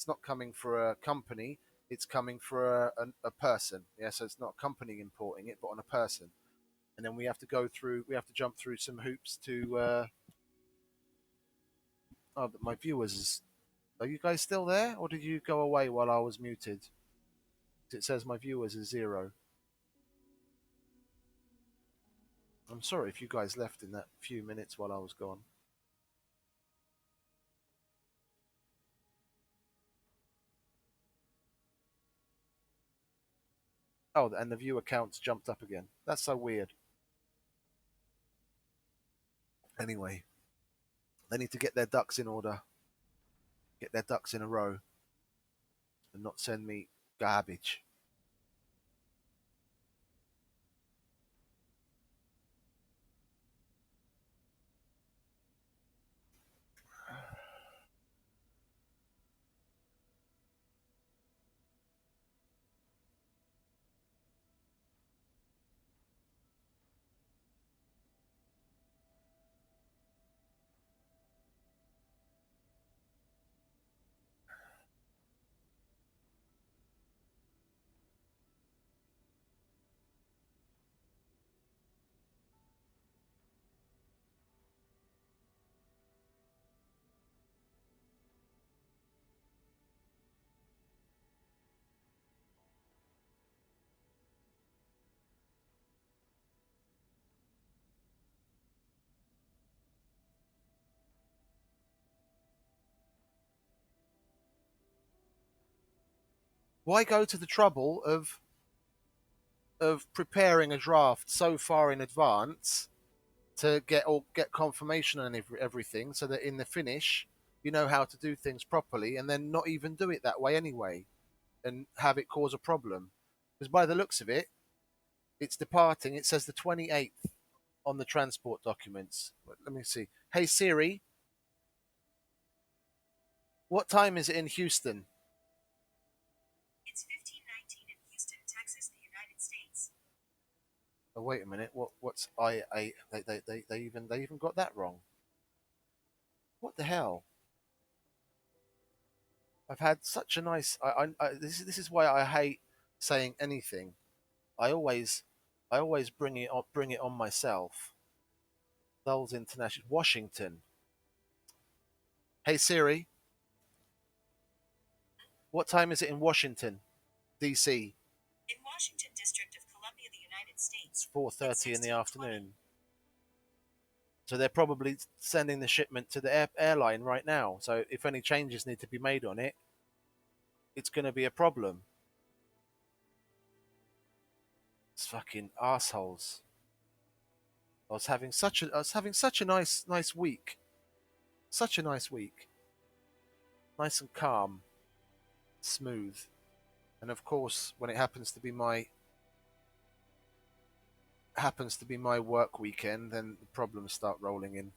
It's not coming for a company. It's coming for a person. Yeah, so it's not a company importing it, but on a person. And then we have to go through. We have to jump through some hoops to. Oh, but my viewers is. Are you guys still there, or did you go away while I was muted? It says my viewers is 0. I'm sorry if you guys left in that few minutes while I was gone. Oh, and the viewer counts jumped up again. That's so weird. Anyway, they need to get their ducks in order, get their ducks in a row, and not send me garbage. Why go to the trouble of preparing a draft so far in advance to get confirmation on everything, so that in the finish you know how to do things properly, and then not even do it that way anyway, and have it cause a problem? Because by the looks of it, it's departing. It says the 28th on the transport documents. Let me see. Hey Siri, what time is it in Houston? It's 15:19 in Houston, Texas, the United States. Oh wait a minute. What's I they even got that wrong. What the hell? I've had such a nice. This is why I hate saying anything. I always I always bring it on myself. Lulz International, Washington. Hey Siri, what time is it in Washington, D.C.? In Washington, District of Columbia, the United It's States. It's 4:30 in the 16:20. afternoon. So they're probably sending the shipment to the airline right now. So if any changes need to be made on it, it's going to be a problem. It's fucking assholes. I was having such a nice week. Such a nice week. Nice and calm, smooth. And of course, when it happens to be my work weekend, then the problems start rolling in.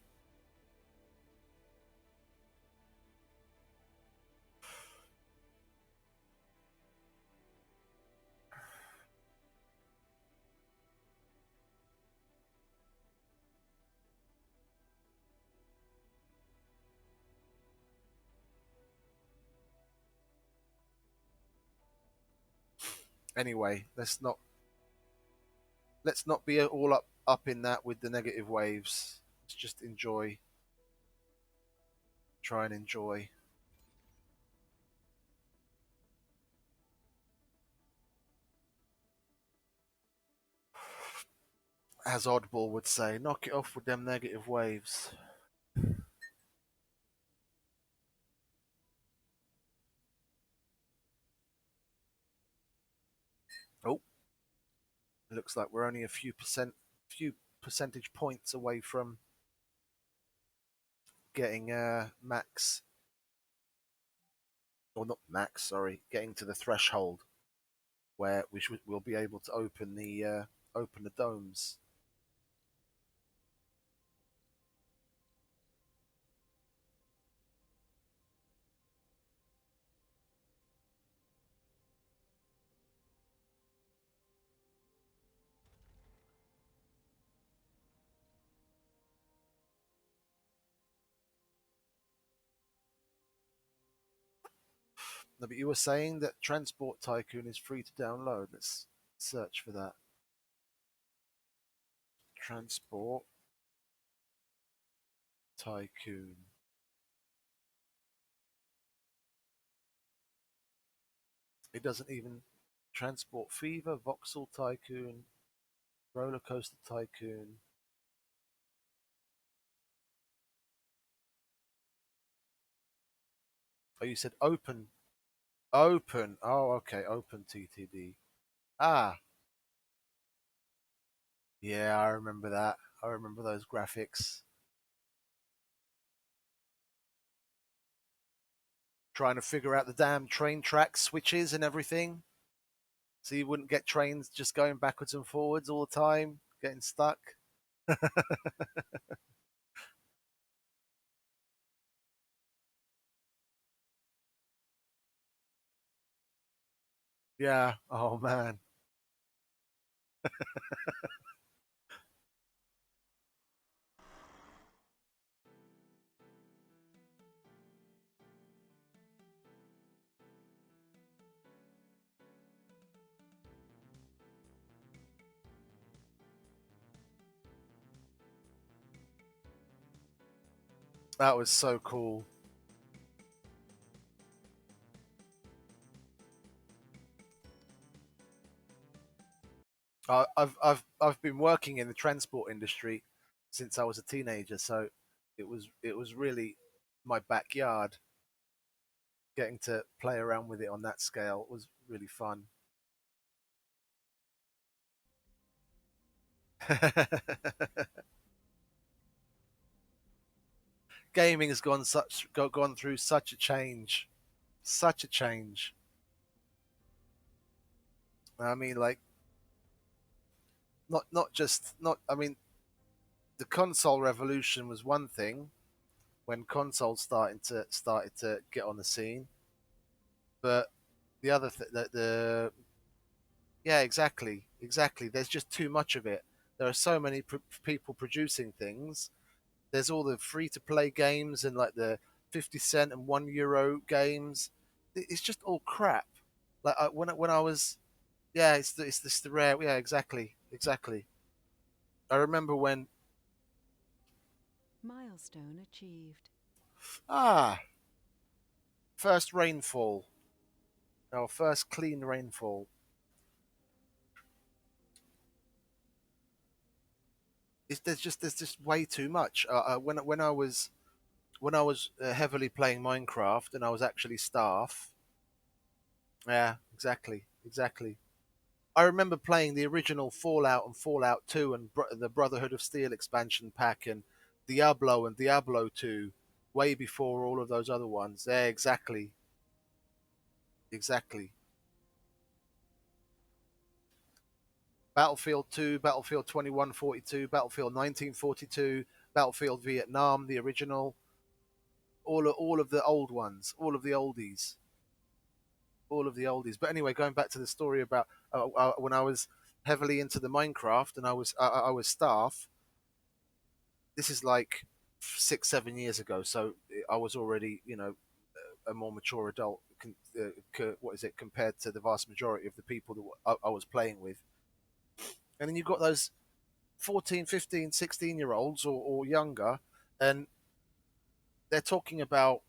Anyway, let's not be all up in that with the negative waves. Let's just enjoy, try and enjoy. As Oddball would say, knock it off with them negative waves. Oh, it looks like we're only few percentage points away from getting max, or not max, sorry, getting to the threshold where we'll be able to open the domes. No, but you were saying that Transport Tycoon is free to download. Let's search for that. Transport Tycoon. It doesn't even Transport Fever, Voxel Tycoon, Roller Coaster Tycoon. Oh, you said open. Open. Oh, okay. Open TTD. Ah, yeah, I remember that. I remember those graphics. Trying to figure out the damn train track switches and everything. So you wouldn't get trains just going backwards and forwards all the time, getting stuck. Yeah. Oh, man. That was so cool. I've been working in the transport industry since I was a teenager, so it was really my backyard. Getting to play around with it on that scale was really fun. Gaming has gone through such a change, such a change. I mean, like not just not. I mean, the console revolution was one thing when consoles started to get on the scene, but the other the yeah, exactly, exactly. There's just too much of it. There are so many people producing things. There's all the free to play games and like the 50 cent and €1 games. It's just all crap. Like when I was yeah, it's the rare yeah, exactly, exactly. I remember when Milestone achieved. ah first rainfall, our first clean rainfall. There's just way too much. When I was heavily playing Minecraft and I was actually staff. Yeah, exactly, exactly. I remember playing the original Fallout and Fallout 2 and the Brotherhood of Steel expansion pack and Diablo and Diablo 2 way before all of those other ones. Yeah, exactly, exactly. Battlefield 2, Battlefield 2142, Battlefield 1942, Battlefield Vietnam, the original, all of the old ones, all of the oldies, all of the oldies. But anyway, going back to the story about when I was heavily into the Minecraft and I was staff. This is like 6 7 years ago, so I was already a more mature adult. What is it compared to the vast majority of the people that I was playing with? And then you've got those 14, 15, 16 year olds or younger, and they're talking about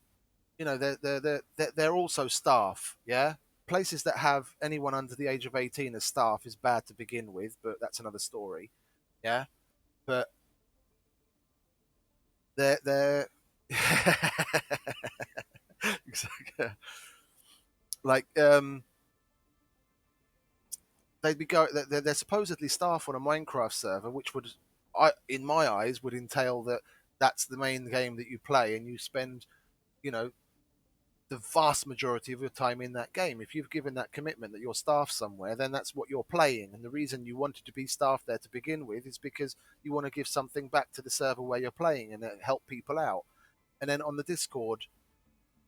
they're also staff. Yeah, places that have anyone under the age of 18 as staff is bad to begin with, but that's another story. Yeah, but they're exactly. Like they'd be going. They're supposedly staff on a Minecraft server, which would, in my eyes, would entail that that's the main game that you play, and you spend, you know, the vast majority of your time in that game. If you've given that commitment that you're staff somewhere, then that's what you're playing. And the reason you wanted to be staff there to begin with is because you want to give something back to the server where you're playing and help people out. And then on the Discord,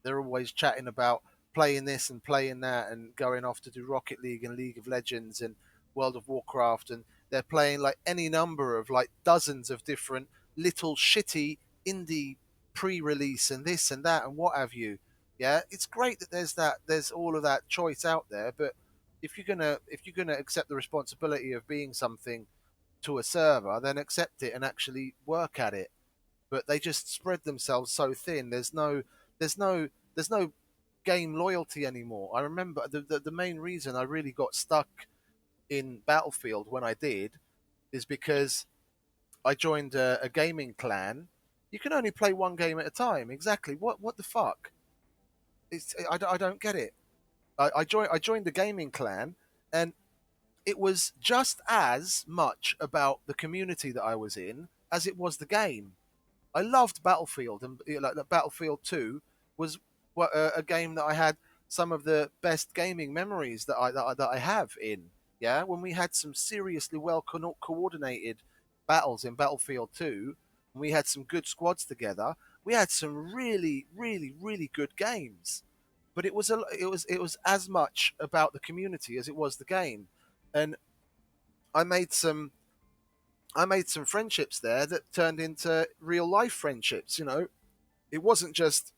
they're always chatting about playing this and playing that and going off to do Rocket League and League of Legends and World of Warcraft, and they're playing like any number of like dozens of different little shitty indie pre-release and this and that and what have you. Yeah, it's great that there's all of that choice out there, but if you're gonna accept the responsibility of being something to a server, then accept it and actually work at it. But they just spread themselves so thin. There's no game loyalty anymore. I remember the main reason I really got stuck in Battlefield when I did is because I joined a gaming clan. You can only play one game at a time. Exactly. What the fuck? I don't get it. I joined the gaming clan, and it was just as much about the community that I was in as it was the game. I loved Battlefield, and like Battlefield 2 was a game that I had some of the best gaming memories that I have in. Yeah, when we had some seriously well coordinated battles in Battlefield 2, and we had some good squads together. We had some really, really, really good games. But it was as much about the community as it was the game, and I made some I made some friendships there that turned into real life friendships. It wasn't just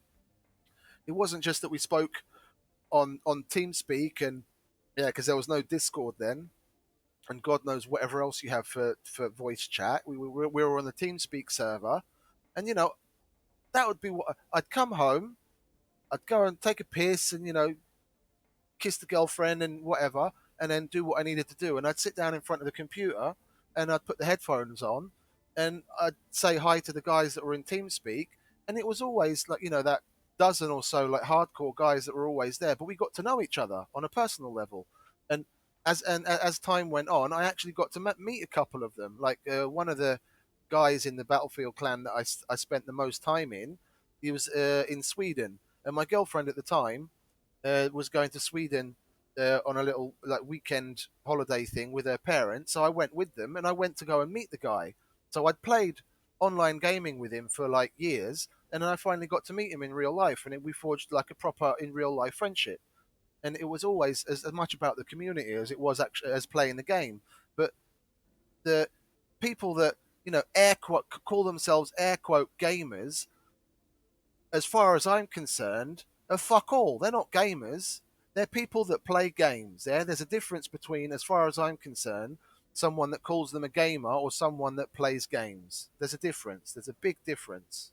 it wasn't just that we spoke on TeamSpeak, and yeah, because there was no Discord then, and God knows whatever else you have for voice chat. We were on the TeamSpeak server, and that would be what I'd come home. I'd go and take a piss, and kiss the girlfriend and whatever, and then do what I needed to do. And I'd sit down in front of the computer and I'd put the headphones on and I'd say hi to the guys that were in TeamSpeak. And it was always like, that dozen or so like hardcore guys that were always there. But we got to know each other on a personal level. And as time went on, I actually got to meet a couple of them. Like one of the guys in the Battlefield clan that I spent the most time in, he was in Sweden. And my girlfriend at the time was going to Sweden on a little like weekend holiday thing with her parents. So I went with them, and I went to go and meet the guy. So I'd played online gaming with him for like years, and then I finally got to meet him in real life, and we forged like a proper in real life friendship. And it was always as much about the community as it was actually as playing the game. But the people that air quote call themselves air quote gamers, as far as I'm concerned, are fuck all. They're not gamers. They're people that play games. There's a difference between, as far as I'm concerned, someone that calls them a gamer or someone that plays games. There's a difference. There's a big difference.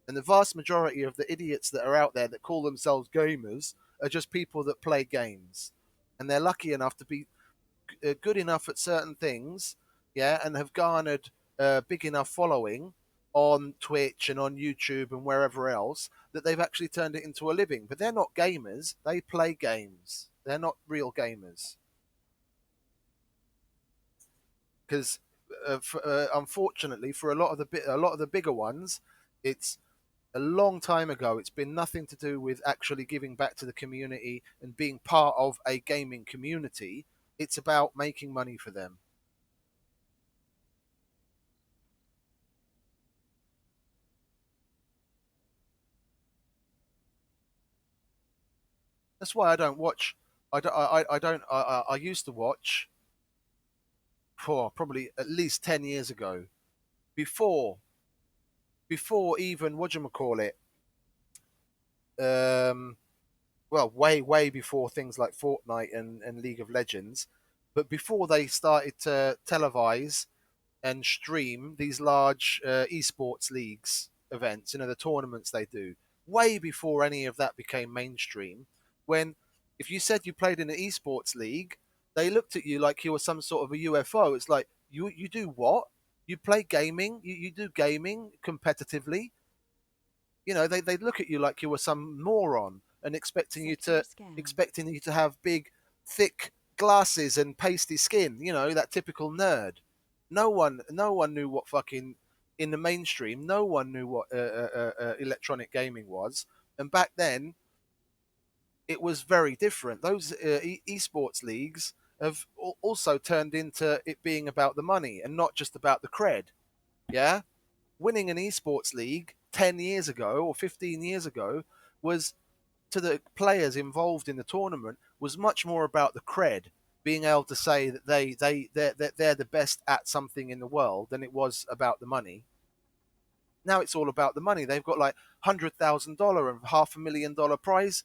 And the vast majority of the idiots that are out there that call themselves gamers are just people that play games. And they're lucky enough to be good enough at certain things, yeah, and have garnered a big enough following on Twitch and on YouTube and wherever else that they've actually turned it into a living. But they're not gamers; they play games. They're not real gamers because, unfortunately, for a lot of the bigger ones, it's a long time ago. It's been nothing to do with actually giving back to the community and being part of a gaming community. It's about making money for them. That's why I don't watch. I don't. I used to watch for probably at least 10 years ago, before even what do you call it? Um, well, way before things like Fortnite and League of Legends, but before they started to televise and stream these large esports leagues events, the tournaments they do, way before any of that became mainstream. When if you said you played in an esports league, they looked at you like you were some sort of a UFO. It's like you do what? You play gaming? You do gaming competitively? They look at you like you were some moron and Sector scan. expecting you to have big, thick glasses and pasty skin. That typical nerd. No one knew what fucking in the mainstream. No one knew what electronic gaming was, and back then it was very different. Those esports leagues have also turned into it being about the money and not just about the cred. Yeah, winning an esports league 10 years ago or 15 years ago was, to the players involved in the tournament, was much more about the cred, being able to say that they're the best at something in the world, than it was about the money. Now it's all about the money. They've got like $100,000 and $500,000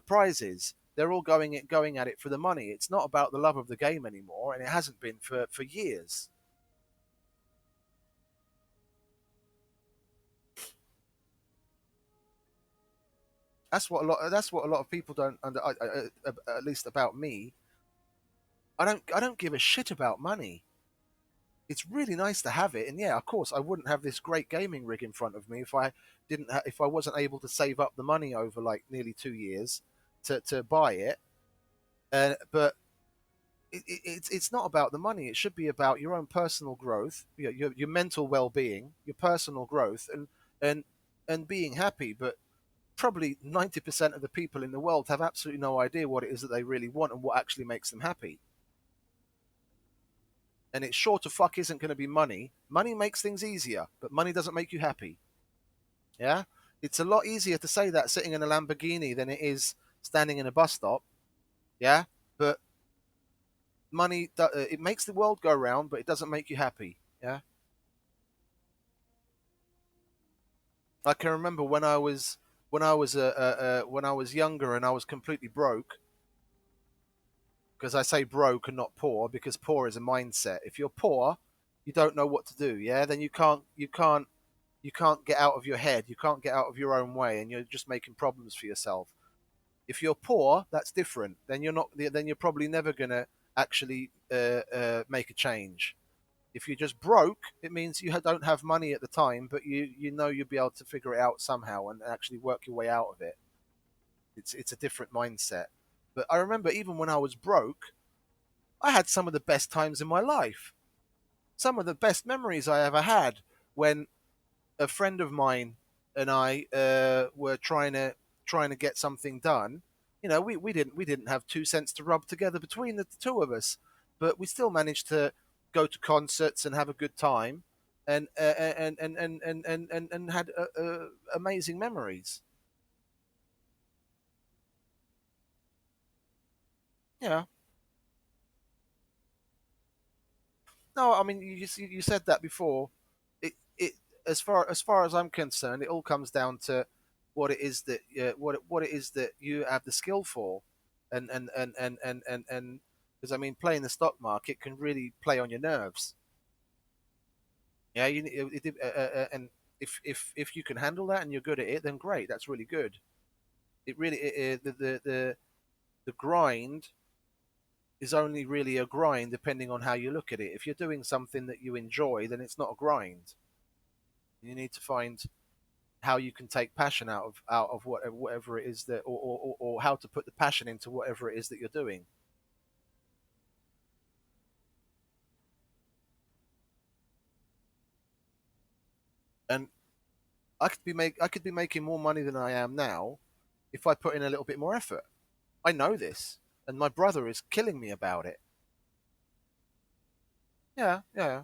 prizes. They're all going at it for the money. It's not about the love of the game anymore, and it hasn't been for years. That's what a lot of people don't under. At least about me, I don't give a shit about money. It's really nice to have it, and yeah, of course, I wouldn't have this great gaming rig in front of me if if I wasn't able to save up the money over like nearly 2 years to buy it. But it's not about the money. It should be about your own personal growth, your mental well being, your personal growth, and and being happy. But probably 90% of the people in the world have absolutely no idea what it is that they really want and what actually makes them happy. And it sure to fuck isn't going to be money. Money makes things easier, but money doesn't make you happy. Yeah, it's a lot easier to say that sitting in a Lamborghini than it is standing in a bus stop. Yeah, but it makes the world go round, but it doesn't make you happy. Yeah, I can remember when I was younger and I was completely broke. Because I say broke and not poor, because poor is a mindset. If you're poor, you don't know what to do. Yeah, then you can't get out of your head. You can't get out of your own way, and you're just making problems for yourself. If you're poor, that's different. Then you're not. Then you're probably never gonna actually make a change. If you're just broke, it means you don't have money at the time, but you know you'll be able to figure it out somehow and actually work your way out of it. It's a different mindset. But I remember even when I was broke, I had some of the best times in my life. Some of the best memories I ever had when a friend of mine and I were trying to get something done. You know, we didn't have 2 cents to rub together between the two of us, but we still managed to go to concerts and have a good time, and had amazing memories. Yeah. No, I mean you said that before. It as far as I'm concerned, it all comes down to what it is that you have the skill for, and because I mean playing the stock market can really play on your nerves. Yeah, and if you can handle that and you're good at it, then great. That's really good. It really the grind is only really a grind depending on how you look at it. If you're doing something that you enjoy, then it's not a grind. You need to find how you can take passion out of whatever it is that, or how to put the passion into whatever it is that you're doing. And I could be making more money than I am now if I put in a little bit more effort. I know this, and my brother is killing me about it. Yeah, yeah.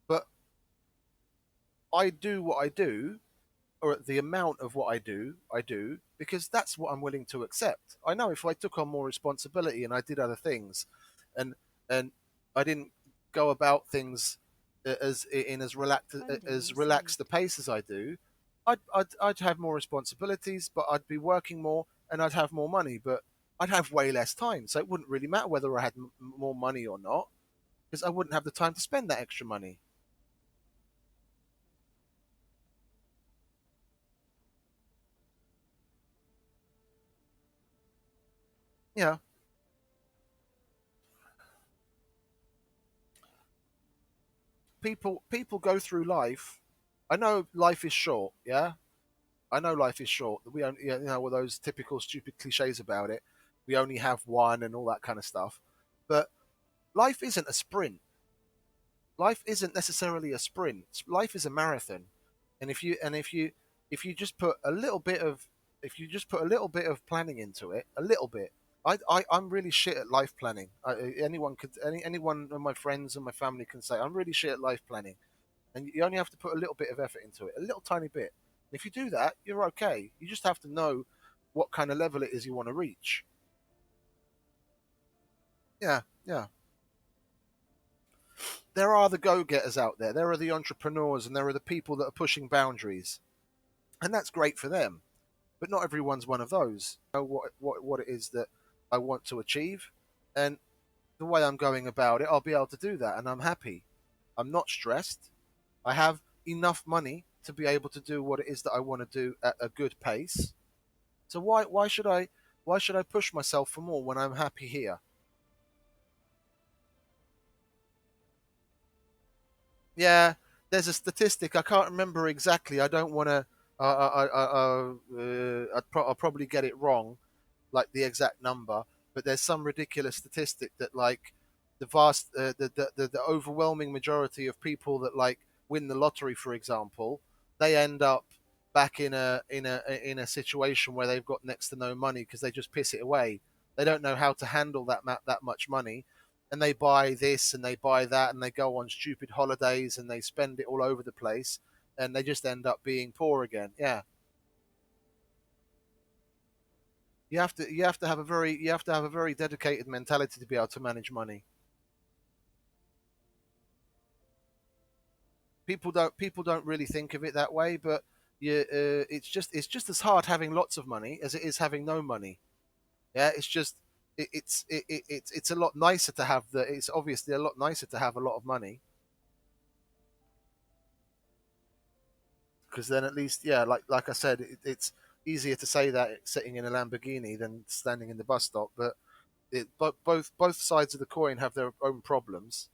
But I do what I do, or the amount of what I do because that's what I'm willing to accept. I know if I took on more responsibility and I did other things, and and I didn't go about things as in as Funding relaxed received. the pace as I do, I'd have more responsibilities, but I'd be working more and I'd have more money, but I'd have way less time. So it wouldn't really matter whether I had more money or not because I wouldn't have the time to spend that extra money. Yeah, people go through life. I know life is short. Yeah, I know life is short. We only, you know, all those typical stupid cliches about it. We only have one and all that kind of stuff. But life isn't a sprint. Life isn't necessarily a sprint. Life is a marathon. And if you just put a little bit of if you just put a little bit of planning into it, a little bit. I'm really shit at life planning. Anyone of my friends and my family can say I'm really shit at life planning, and you only have to put a little bit of effort into it, a little tiny bit. And if you do that, you're okay. You just have to know what kind of level it is you want to reach. Yeah, yeah. there are the go-getters out there. There are the entrepreneurs, and there are the people that are pushing boundaries, and that's great for them. But not everyone's one of those. I know what it is that I want to achieve, and the way I'm going about it, I'll be able to do that, and I'm happy. I'm not stressed. I have enough money to be able to do what it is that I want to do at a good pace. So why should I push myself for more when I'm happy here? Yeah, there's a statistic. I can't remember exactly. I don't want to. I'll probably get it wrong, like the exact number. But there's some ridiculous statistic that like the overwhelming majority of people that like win the lottery, for example, they end up back in a situation where they've got next to no money because they just piss it away. They don't know how to handle that much money, and they buy this and they buy that and they go on stupid holidays and they spend it all over the place, and they just end up being poor again. Yeah, you have to have a very dedicated mentality to be able to manage money. People don't really think of it that way, but it's just as hard having lots of money as it is having no money. Yeah, it's just it's a lot nicer to have the it's obviously a lot nicer to have a lot of money, because then at least, yeah, like I said, it's easier to say that sitting in a Lamborghini than standing in the bus stop. But both sides of the coin have their own problems.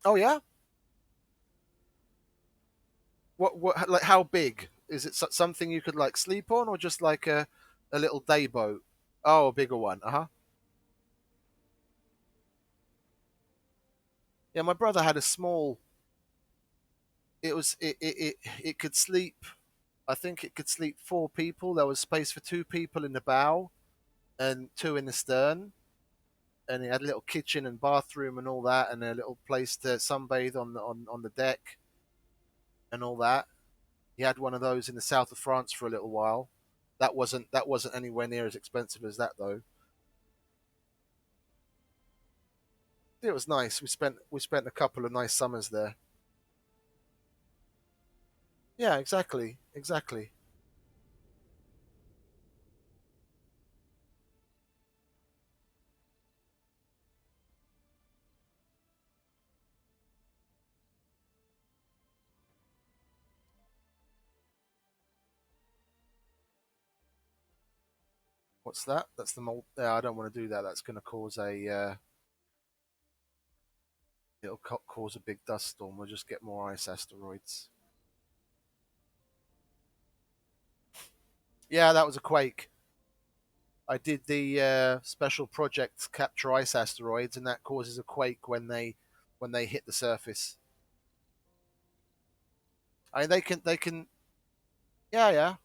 Oh yeah, what like how big is it? Something you could like sleep on, or just like a little day boat? Oh, a bigger one. Uh huh. Yeah, my brother had a small. It could sleep. I think it could sleep four people. There was space for two people in the bow and two in the stern, and it had a little kitchen and bathroom and all that, and a little place to sunbathe on the deck and all that. He had one of those in the south of France for a little while. That wasn't anywhere near as expensive as that though. It was nice. We spent a couple of nice summers there. Yeah, exactly. What's that? That's the mold. Yeah, I don't want to do that. That's going to cause a it'll cause a big dust storm. We'll just get more ice asteroids. Yeah, that was a quake. I did the special project capture ice asteroids, and that causes a quake when they hit the surface. I mean, they can. Yeah, yeah.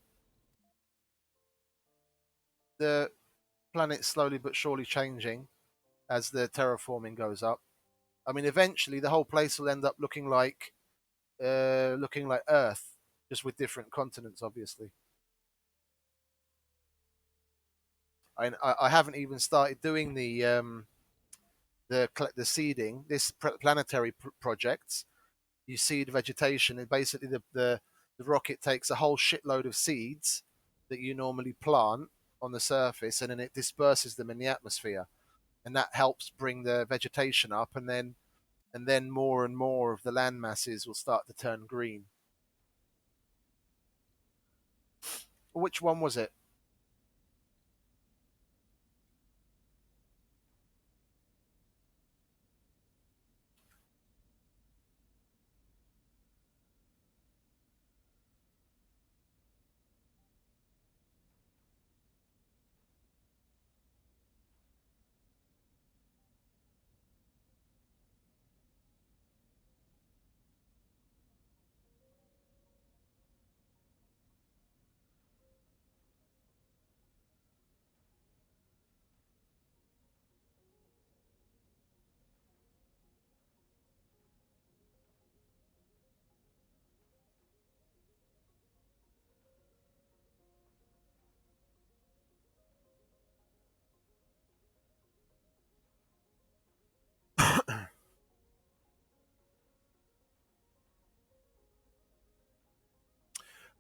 The planet's slowly but surely changing as the terraforming goes up. I mean, eventually the whole place will end up looking like Earth, just with different continents, obviously. I haven't even started doing the seeding. This planetary projects, you seed vegetation, and basically the rocket takes a whole shitload of seeds that you normally plant on the surface, and then it disperses them in the atmosphere, and that helps bring the vegetation up, and then more and more of the land masses will start to turn green. Which one was it?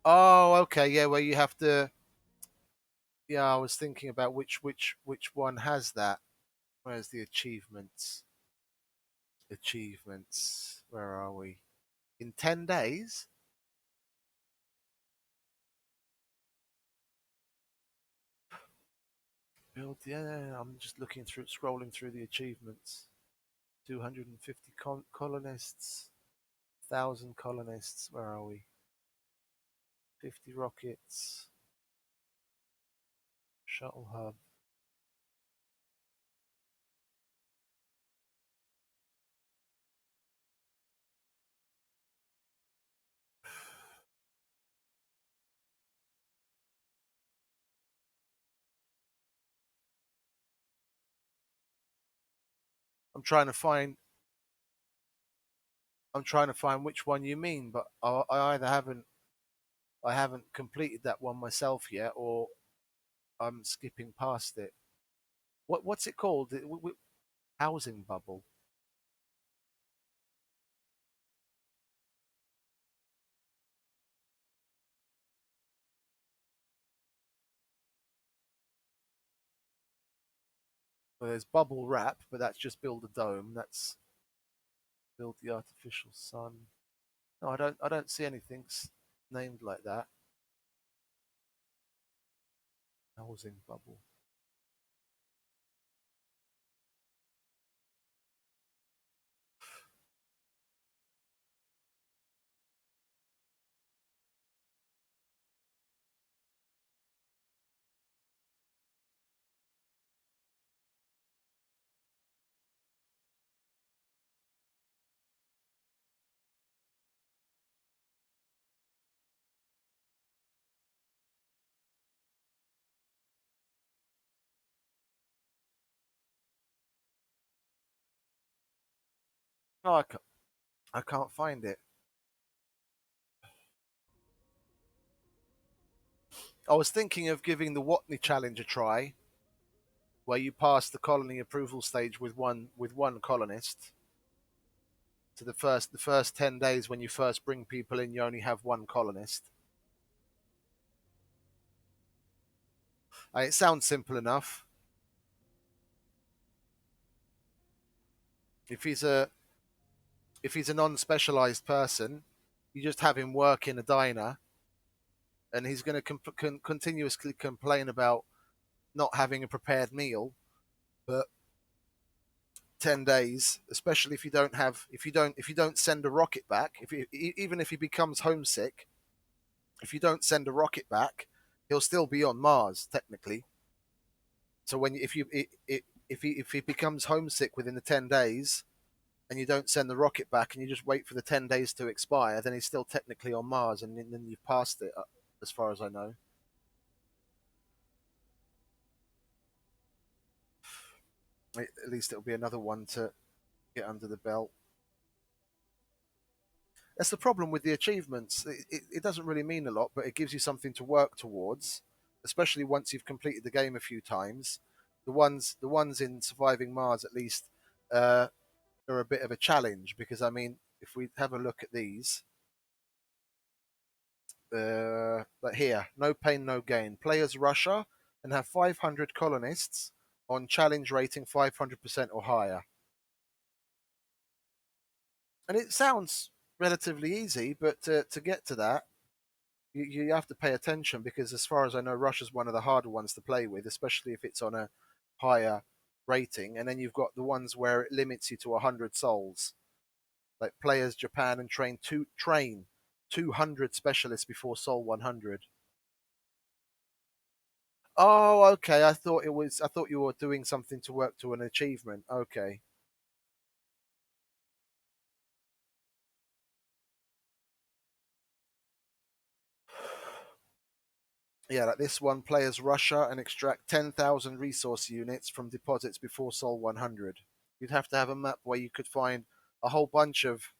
Oh, okay, yeah, where you have to. Yeah, I was thinking about which one has that. Where's the achievements? Achievements. Where are we? In 10 days. Build. Yeah, I'm just looking through, scrolling through the achievements. 250 colonists. 1,000 colonists. Where are we? 50 rockets. Shuttle hub. I'm trying to find. I'm trying to find which one you mean, but I either haven't completed that one myself yet, or I'm skipping past it. What's it called? Housing bubble. Well, there's bubble wrap, but that's just build a dome. That's build the artificial sun. No, I don't see anything named like that. Housing bubble. No, I can't find it. I was thinking of giving the Watney challenge a try, where you pass the colony approval stage with one colonist. So the first 10 days when you first bring people in, you only have one colonist. It sounds simple enough. If he's a if he's a non-specialized person, you just have him work in a diner, and he's going to continuously complain about not having a prepared meal. But 10 days, especially if you don't send a rocket back, even if he becomes homesick, if you don't send a rocket back, he'll still be on Mars technically. So when if you if he becomes homesick within the 10 days, and you don't send the rocket back, and you just wait for the 10 days to expire, then he's still technically on Mars, and then you've passed it, as far as I know. At least it'll be another one to get under the belt. That's the problem with the achievements. It doesn't really mean a lot, but it gives you something to work towards, especially once you've completed the game a few times. The ones in Surviving Mars, at least, uh, are a bit of a challenge because, I mean, if we have a look at these, but here, no pain, no gain. Players Russia and have 500 colonists on challenge rating 500% or higher. And it sounds relatively easy, but to get to that, you have to pay attention because, as far as I know, Russia's one of the harder ones to play with, especially if it's on a higher rating. And then you've got the ones where it limits you to 100 souls, like players Japan and train 200 specialists before Soul 100. Oh, okay. I thought you were doing something to work to an achievement. Okay. Yeah, like this one, players Russia and extract 10,000 resource units from deposits before Sol 100. You'd have to have a map where you could find a whole bunch of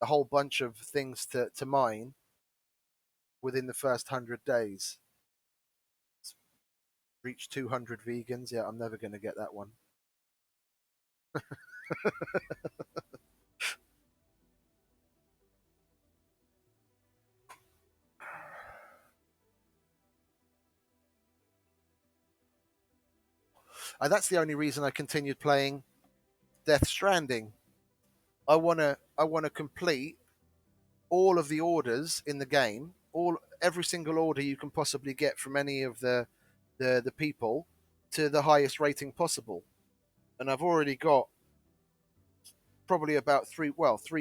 a whole bunch of things to mine within the first 100 days. Reach 200 vegans. Yeah, I'm never going to get that one. That's the only reason I continued playing Death Stranding. I wanna complete all of the orders in the game, all every single order you can possibly get from any of the people to the highest rating possible. And I've already got probably about three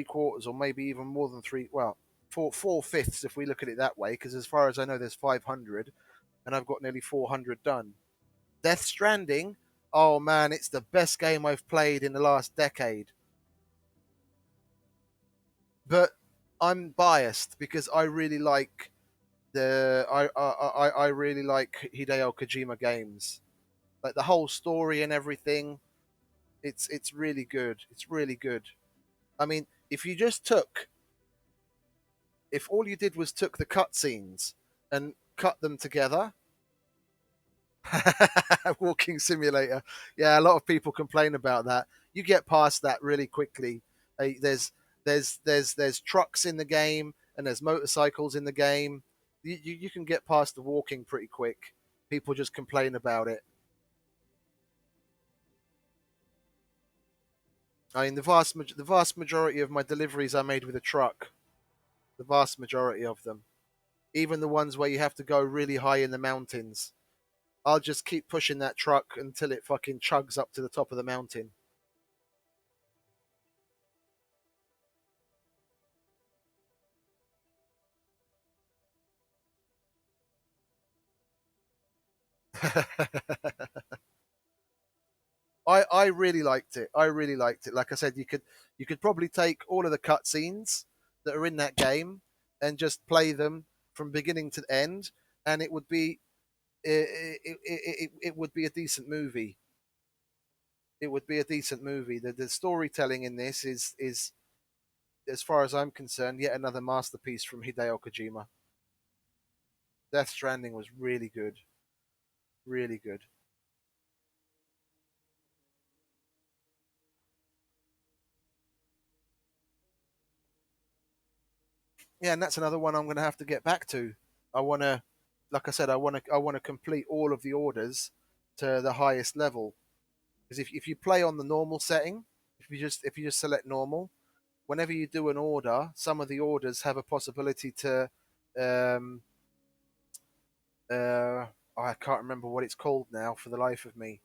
quarters, or maybe even more than three. Well, four fifths if we look at it that way, because as far as I know, there's 500, and I've got nearly 400 done. Death Stranding, oh man, it's the best game I've played in the last decade. But I'm biased because I really like I really like Hideo Kojima games. Like the whole story and everything, it's really good. It's really good. I mean, if all you did was took the cutscenes and cut them together, walking simulator. Yeah, a lot of people complain about that. You get past that really quickly. There's trucks in the game and there's motorcycles in the game. You can get past the walking pretty quick. People just complain about it. I mean, the vast majority of my deliveries are made with a truck. The vast majority of them, even the ones where you have to go really high in the mountains. I'll just keep pushing that truck until it fucking chugs up to the top of the mountain. I really liked it. I really liked it. Like I said, you could probably take all of the cutscenes that are in that game and just play them from beginning to end, and it would be a decent movie. It would be a decent movie. The storytelling in this is, as far as I'm concerned, yet another masterpiece from Hideo Kojima. Death Stranding was really good, really good. Yeah, and that's another one I'm going to have to get back to. I want to, like I said, I want to complete all of the orders to the highest level. Because if you play on the normal setting, if you just select normal, whenever you do an order, some of the orders have a possibility to, um, uh, I can't remember what it's called now for the life of me,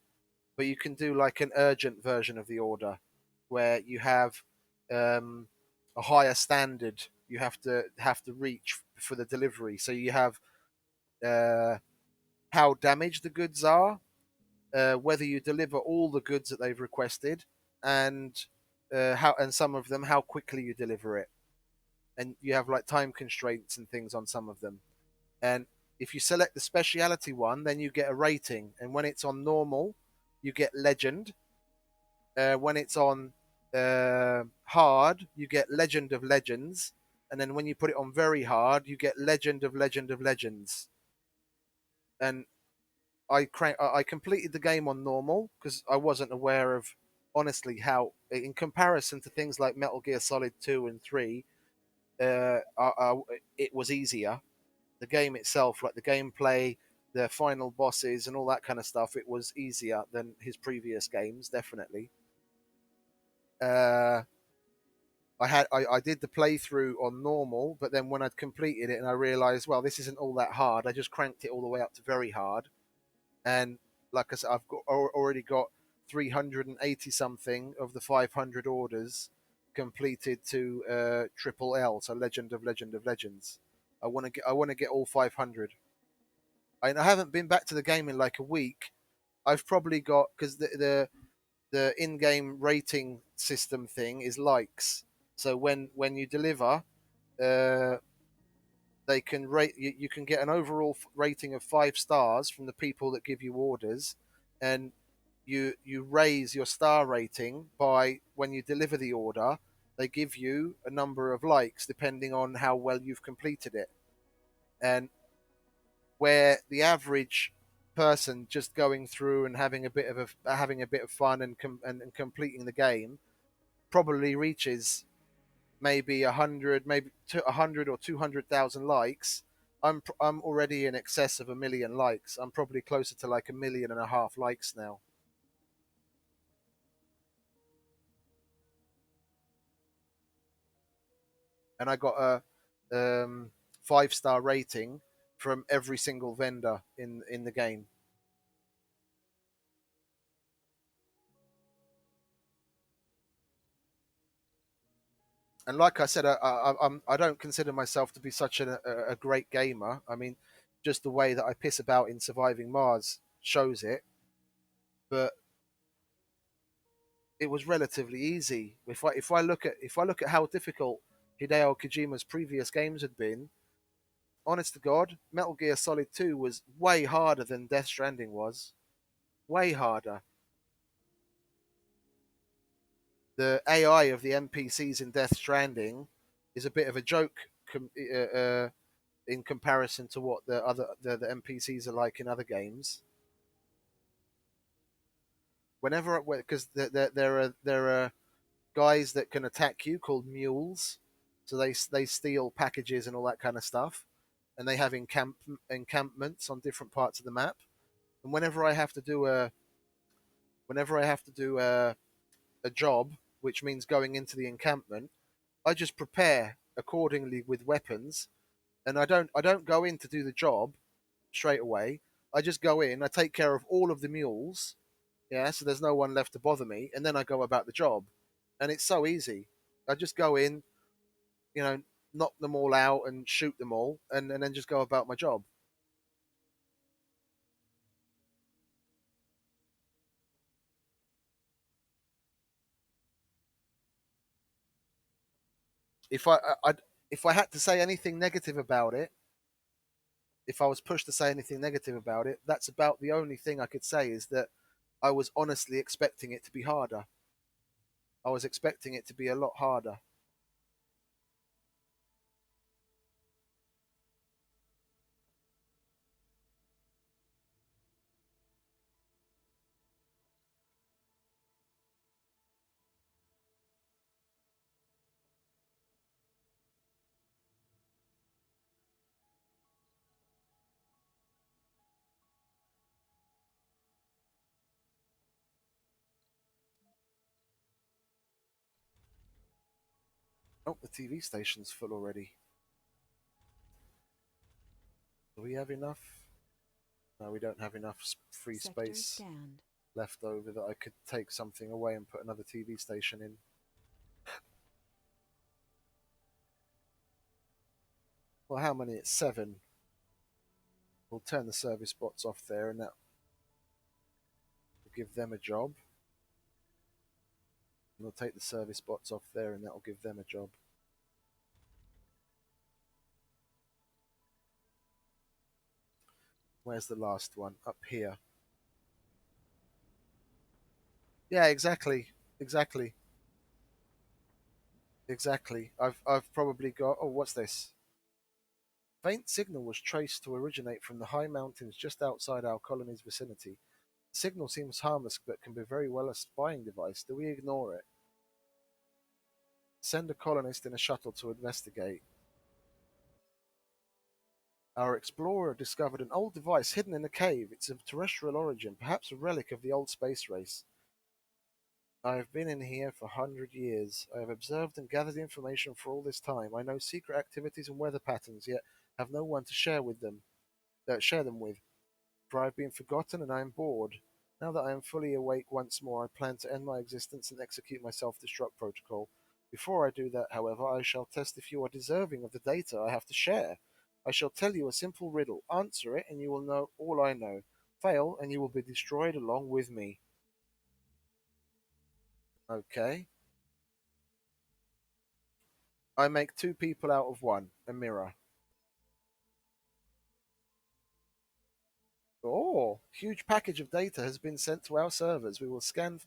but you can do like an urgent version of the order, where you have um, a higher standard you have to reach for the delivery. So you have uh, how damaged the goods are, whether you deliver all the goods that they've requested, and some of them how quickly you deliver it, and you have like time constraints and things on some of them. And if you select the speciality one, then you get a rating, and when it's on normal, you get legend. When it's on hard, you get Legend of Legends, and then when you put it on very hard, you get Legend of Legends. And I completed the game on normal because I wasn't aware of, honestly, how in comparison to things like Metal Gear Solid 2 and 3, it was easier. The game itself, like the gameplay, the final bosses, and all that kind of stuff, it was easier than his previous games, definitely. Uh, I did the playthrough on normal, but then when I'd completed it and I realized, well, this isn't all that hard, I just cranked it all the way up to very hard. And like I said, already got 380 something of the 500 orders completed to triple L, so Legend of Legends. I want to get all 500. I haven't been back to the game in like a week. I've probably got, because the in-game rating system thing is likes. So when you deliver, uh, they can rate you. You can get an overall rating of 5 stars from the people that give you orders, and you raise your star rating by when you deliver the order. They give you a number of likes depending on how well you've completed it, and where the average person just going through and having a bit of fun and completing the game probably reaches maybe 100, maybe 100 or 200,000 likes. I'm already in excess of a million likes. I'm probably closer to like 1.5 million likes now. and I got a 5-star rating from every single vendor in the game. And like I said, I don't consider myself to be such a great gamer. I mean, just the way that I piss about in Surviving Mars shows it. But it was relatively easy. If I look at how difficult Hideo Kojima's previous games had been, honest to God, Metal Gear Solid 2 was way harder than Death Stranding was. Way harder. The AI of the NPCs in Death Stranding is a bit of a joke in comparison to what the NPCs are like in other games. Whenever, because there are guys that can attack you called mules, so they steal packages and all that kind of stuff, and they have encampments on different parts of the map. And whenever I have to do a job, which means going into the encampment, I just prepare accordingly with weapons, and I don't go in to do the job straight away. I just go in, I take care of all of the mules, yeah, so there's no one left to bother me, and then I go about the job, and it's so easy. I just go in, you know, knock them all out and shoot them all, and then just go about my job. If I if I had to say anything negative about it, if I was pushed to say anything negative about it, that's about the only thing I could say is that I was honestly expecting it to be harder. I was expecting it to be a lot harder. Oh, the TV station's full already. Do we have enough? No, we don't have enough free Sector space scanned. left over that I could take something away and put another TV station in. Well, how many? It's 7. We'll turn the service bots off there, and that will give them a job. And we'll take the service bots off there, and that will give them a job. Where's the last one? Up here. Yeah, exactly. Exactly. Exactly. I've probably got. Oh, what's this? Faint signal was traced to originate from the high mountains just outside our colony's vicinity. The signal seems harmless but can be very well a spying device. Do we ignore it? Send a colonist in a shuttle to investigate. Our explorer discovered an old device hidden in a cave. It's of terrestrial origin, perhaps a relic of the old space race. I have been in here for 100 years. I have observed and gathered information for all this time. I know secret activities and weather patterns, yet have no one to share them with. For I have been forgotten and I am bored. Now that I am fully awake once more, I plan to end my existence and execute my self-destruct protocol. Before I do that, however, I shall test if you are deserving of the data I have to share. I shall tell you a simple riddle. Answer it, and you will know all I know. Fail, and you will be destroyed along with me. Okay. I make two people out of one. A mirror. Oh, huge package of data has been sent to our servers. We will scan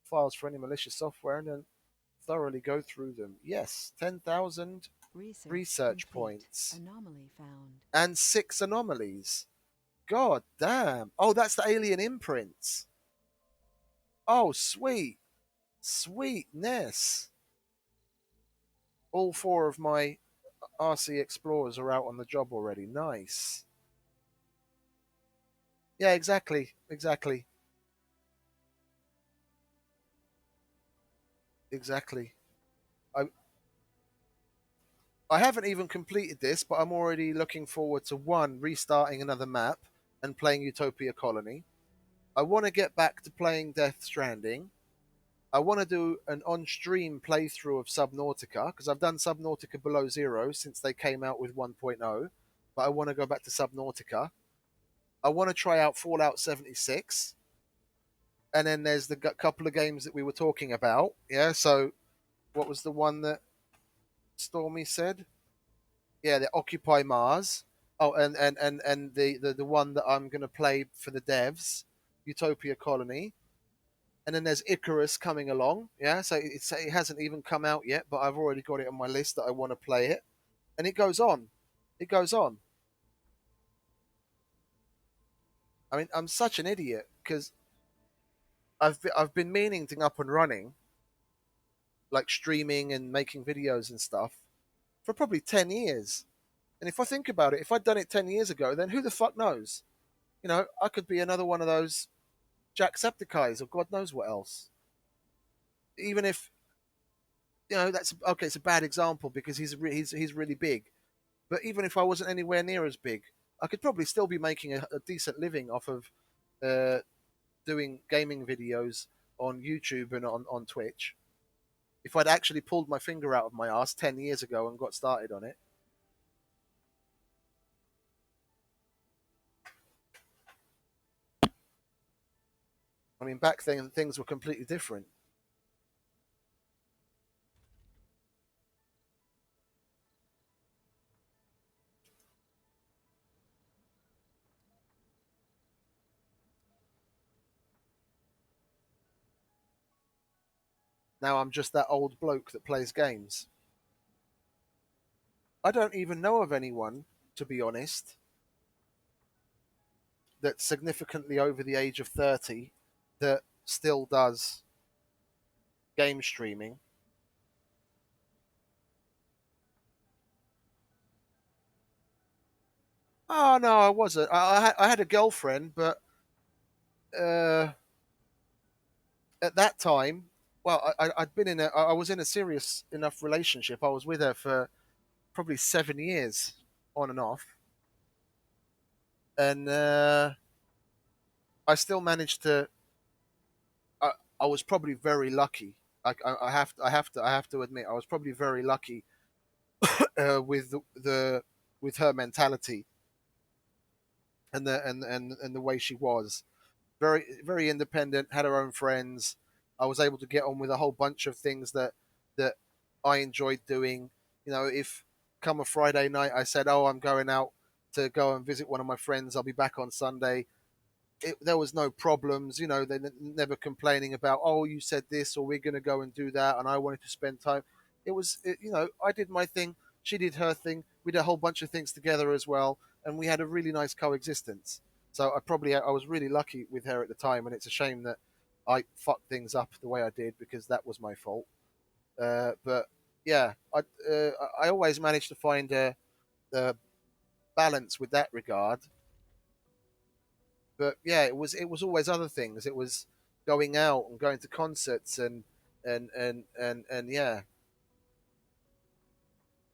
files for any malicious software and then thoroughly go through them. Yes, 10,000 Research research complete. points Anomaly found. and 6 anomalies. God damn. Oh, that's the alien imprints. Oh, sweet. Sweetness. All 4 of my RC Explorers are out on the job already. Nice. Yeah, exactly. Exactly. Exactly. I I haven't even completed this, but I'm already looking forward to one restarting another map and playing Utopia Colony. I want to get back to playing Death Stranding. I want to do an on-stream playthrough of Subnautica because I've done Subnautica Below Zero since they came out with 1.0, but I want to go back to Subnautica. I want to try out Fallout 76, and then there's the couple of games that we were talking about. Yeah, so what was the one that Stormy said? Yeah, the Occupy Mars. Oh, and the one that I'm going to play for the devs, Utopia Colony. And then there's Icarus coming along. Yeah, so it hasn't even come out yet, but I've already got it on my list that I want to play it. And it goes on. It goes on. I mean, I'm such an idiot because I've been meaning to up and running, like streaming and making videos and stuff, for probably 10 years. And if I think about it, if I'd done it 10 years ago, then who the fuck knows? I could be another one of those Jacksepticeye's or God knows what else. Even if that's okay, it's a bad example because he's really big. But even if I wasn't anywhere near as big, I could probably still be making a decent living off of uh, doing gaming videos on YouTube and on Twitch. If I'd actually pulled my finger out of my ass 10 years ago and got started on it. I mean, back then things were completely different. Now I'm just that old bloke that plays games. I don't even know of anyone, to be honest, that's significantly over the age of 30 that still does game streaming. Oh no, I wasn't. I had a girlfriend, but uh, at that time, well, I'd been I was in a serious enough relationship. I was with her for probably 7 years, on and off, and I still managed to. I, I was probably very lucky. I have to admit, I was probably very lucky with with her mentality and the way she was. Very independent, had her own friends. I was able to get on with a whole bunch of things that I enjoyed doing. If come a Friday night, I said, "Oh, I'm going out to go and visit one of my friends. I'll be back on Sunday." There was no problems. They never complaining about, "Oh, you said this," or "We're going to go and do that," and I wanted to spend time. I did my thing. She did her thing. We did a whole bunch of things together as well, and we had a really nice coexistence. So I was really lucky with her at the time, and it's a shame that I fucked things up the way I did because that was my fault. But yeah, I always managed to find a balance with that regard. But yeah, it was always other things. It was going out and going to concerts and yeah,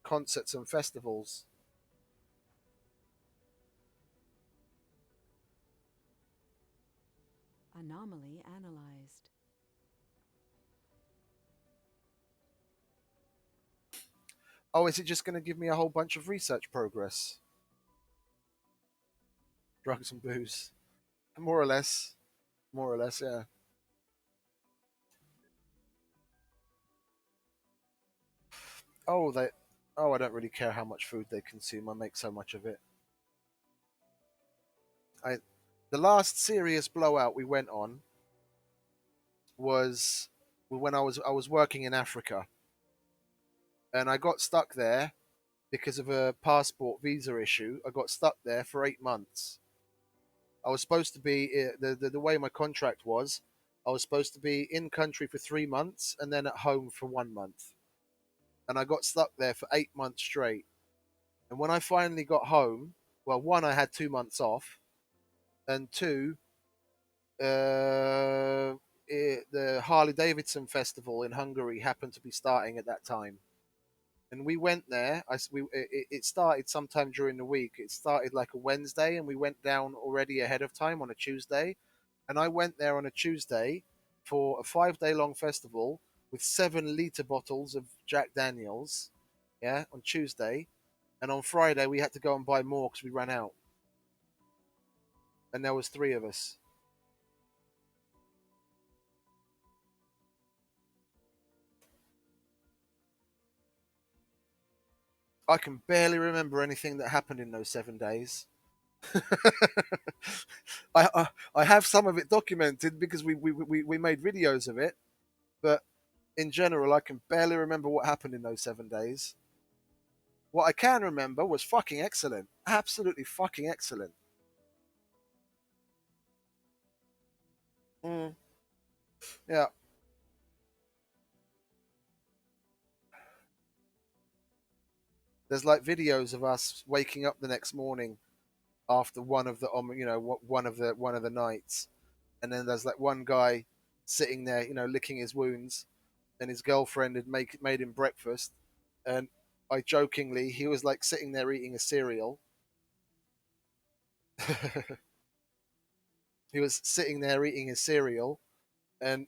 concerts and festivals. Anomaly analyzed. Oh, is it just going to give me a whole bunch of research progress? Drugs and booze, more or less, more or less, yeah. Oh, they. Oh, I don't really care how much food they consume. I make so much of it. I. The last serious blowout we went on was when I was working in Africa, and I got stuck there because of a passport visa issue. I got stuck there for 8 months. I was supposed to be the way my contract was. I was supposed to be in country for 3 months and then at home for 1 month, and I got stuck there for 8 months straight. And when I finally got home, well, one, I had 2 months off, and two, the Harley Davidson festival in Hungary happened to be starting at that time. And we went there. It started sometime during the week. It started like a Wednesday, and we went down already ahead of time on a Tuesday. And I went there on a Tuesday for a 5 day long festival with 7 liter bottles of Jack Daniels. Yeah, on Tuesday, and on Friday we had to go and buy more because we ran out, and there was three of us. I can barely remember anything that happened in those 7 days. I have some of it documented because we made videos of it, but in general, I can barely remember what happened in those 7 days. What I can remember was fucking excellent, absolutely fucking excellent. Mm, yeah, there's like videos of us waking up the next morning after one of the one of the nights, and then there's like one guy sitting there, licking his wounds, and his girlfriend had made him breakfast, and I jokingly, he was like sitting there eating a cereal. He was sitting there eating his cereal, and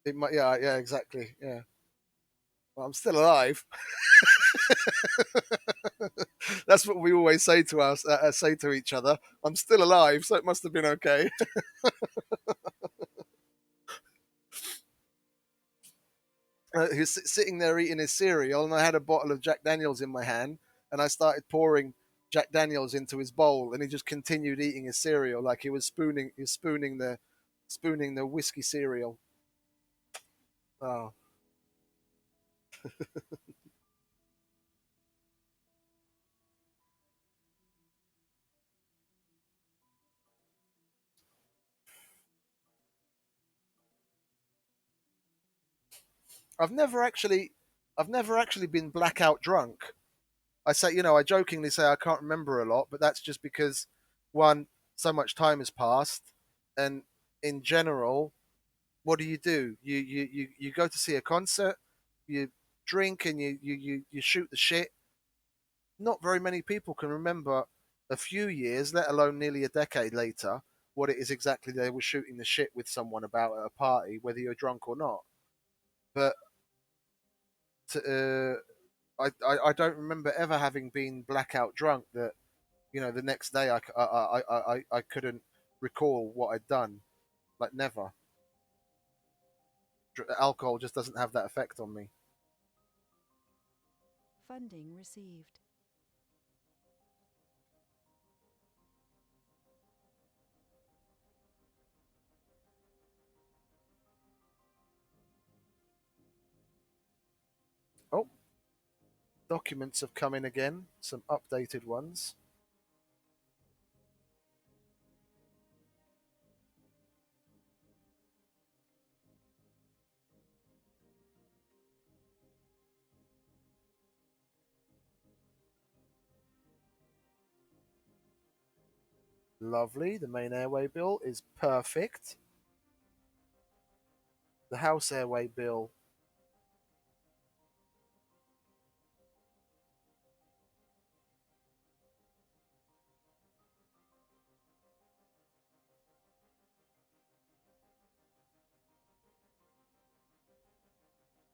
it might, yeah, yeah, exactly, yeah. Well, I'm still alive. That's what we always say to each other. I'm still alive, so it must have been okay. He was sitting there eating his cereal, and I had a bottle of Jack Daniels in my hand, and I started pouring Jack Daniels into his bowl, and he just continued eating his cereal like he was spooning the whiskey cereal. Oh, I've never actually, I've never actually been blackout drunk. I jokingly say I can't remember a lot, but that's just because one, so much time has passed, and in general, what do? You go to see a concert, you drink, and you shoot the shit. Not very many people can remember a few years, let alone nearly a decade later, what it is exactly they were shooting the shit with someone about at a party, whether you're drunk or not. But I don't remember ever having been blackout drunk that the next day I couldn't recall what I'd done. Like never. Alcohol just doesn't have that effect on me. Funding received. Oh, documents have come in again. Some updated ones. Lovely. The main airway bill is perfect. The house airway bill.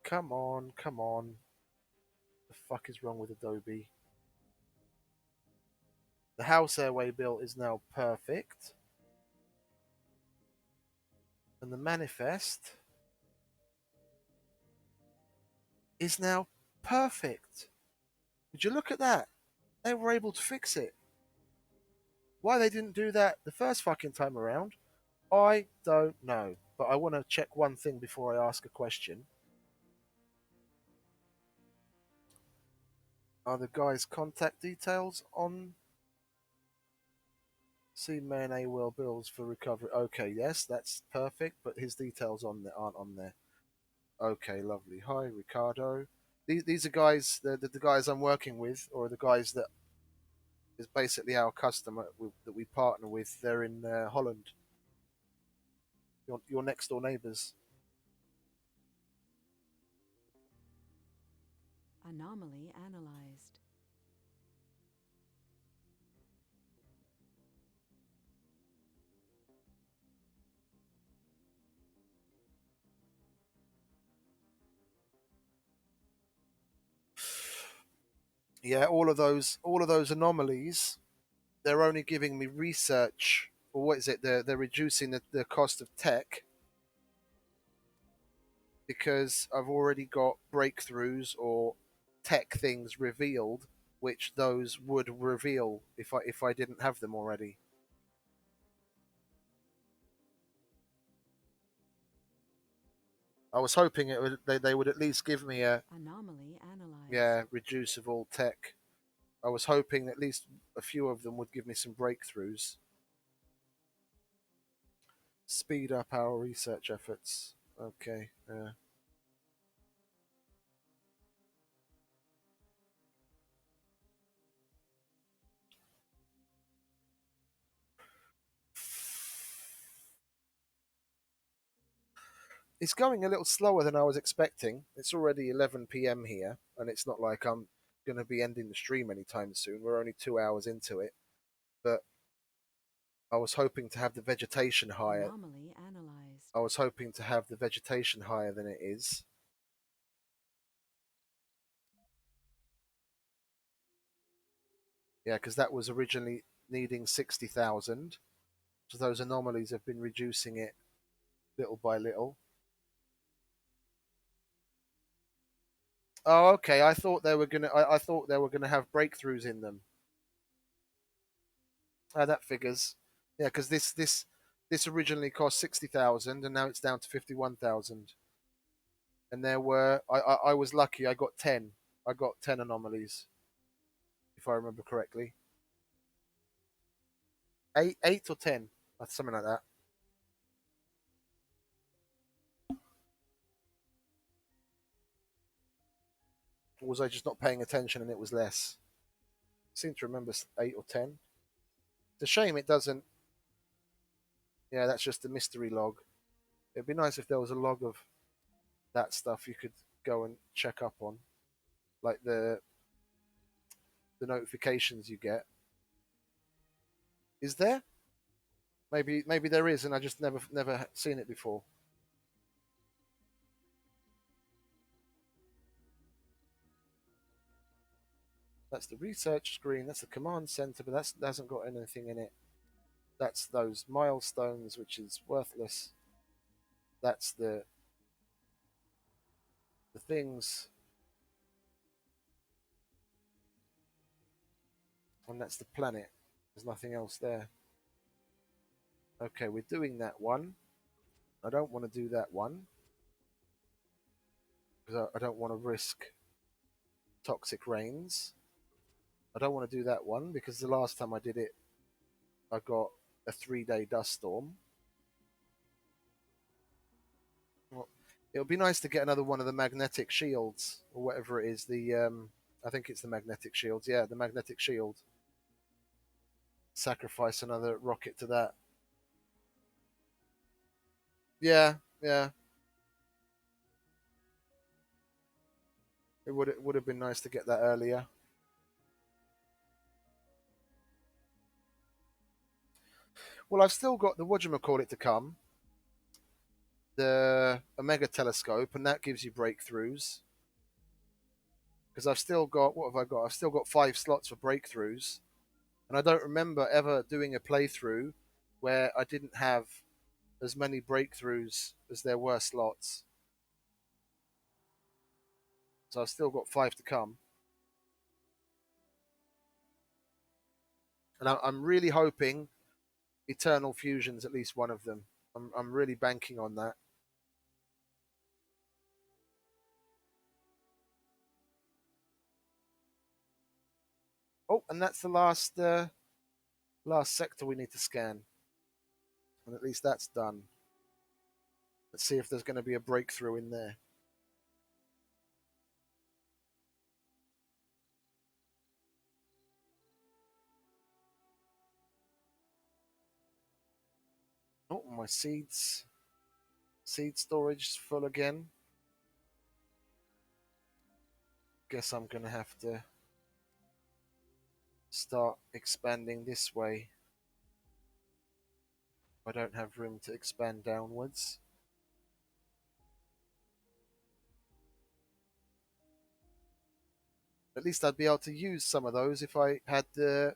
Come on, come on. The fuck is wrong with Adobe? The house airway bill is now perfect. And the manifest is now perfect. Would you look at that? They were able to fix it. Why they didn't do that the first fucking time around, I don't know. But I want to check one thing before I ask a question. Are the guy's contact details on? See man A well bills for recovery. Okay, yes, that's perfect. But his details on there aren't on there. Okay, lovely. Hi, Ricardo. These are guys, the guys I'm working with, or the guys that is basically our customer that we partner with. They're in Holland. Your next door neighbours. Anomaly analyzed. Yeah, all of those anomalies, they're only giving me research, or what is it? They're reducing the cost of tech because I've already got breakthroughs or tech things revealed, which those would reveal if I didn't have them already. I was hoping they would at least give me a, Anomaly analyzed. yeah, reducible tech. I was hoping at least a few of them would give me some breakthroughs. Speed up our research efforts. Okay. It's going a little slower than I was expecting. It's already 11 p.m. here, and it's not like I'm going to be ending the stream anytime soon. We're only 2 hours into it, but I was hoping to have the vegetation higher. Anomaly analyzed. I was hoping to have the vegetation higher than it is. Yeah, because that was originally needing 60,000. So those anomalies have been reducing it little by little. Oh, okay. I thought they were gonna have breakthroughs in them. That figures. Yeah, because this originally cost 60,000, and now it's down to 51,000. And there were I was lucky. I got 10. I got 10 anomalies, if I remember correctly. Eight or 10, something like that. Or was I just not paying attention and it was less? I seem to remember 8 or 10. It's a shame it doesn't. Yeah, that's just a mystery log. It'd be nice if there was a log of that stuff you could go and check up on, like the notifications you get. Is there? Maybe there is, and I just never seen it before. That's the research screen. That's the command center, but that hasn't got anything in it. That's those milestones, which is worthless. That's the things, and that's the planet. There's nothing else there. Okay, we're doing that one. I don't want to do that one because I don't want to risk toxic rains. I don't want to do that one because the last time I did it, I got a 3 day dust storm. Well, it would be nice to get another one of the magnetic shields or whatever it is. I think it's the magnetic shields. Yeah, the magnetic shield. Sacrifice another rocket to that. Yeah, yeah. It would have been nice to get that earlier. Well, I've still got the whatchamacallit to come, the Omega telescope, and that gives you breakthroughs. Because I've still got, what have I got? I've still got 5 slots for breakthroughs, and I don't remember ever doing a playthrough where I didn't have as many breakthroughs as there were slots. So I've still got 5 to come, and I'm really hoping Eternal Fusion's at least one of them. I'm really banking on that. Oh, and that's the last sector we need to scan, and at least that's done. Let's see if there's going to be a breakthrough in there. Oh, my seed storage is full again. Guess I'm gonna have to start expanding this way. I don't have room to expand downwards. At least I'd be able to use some of those if I had the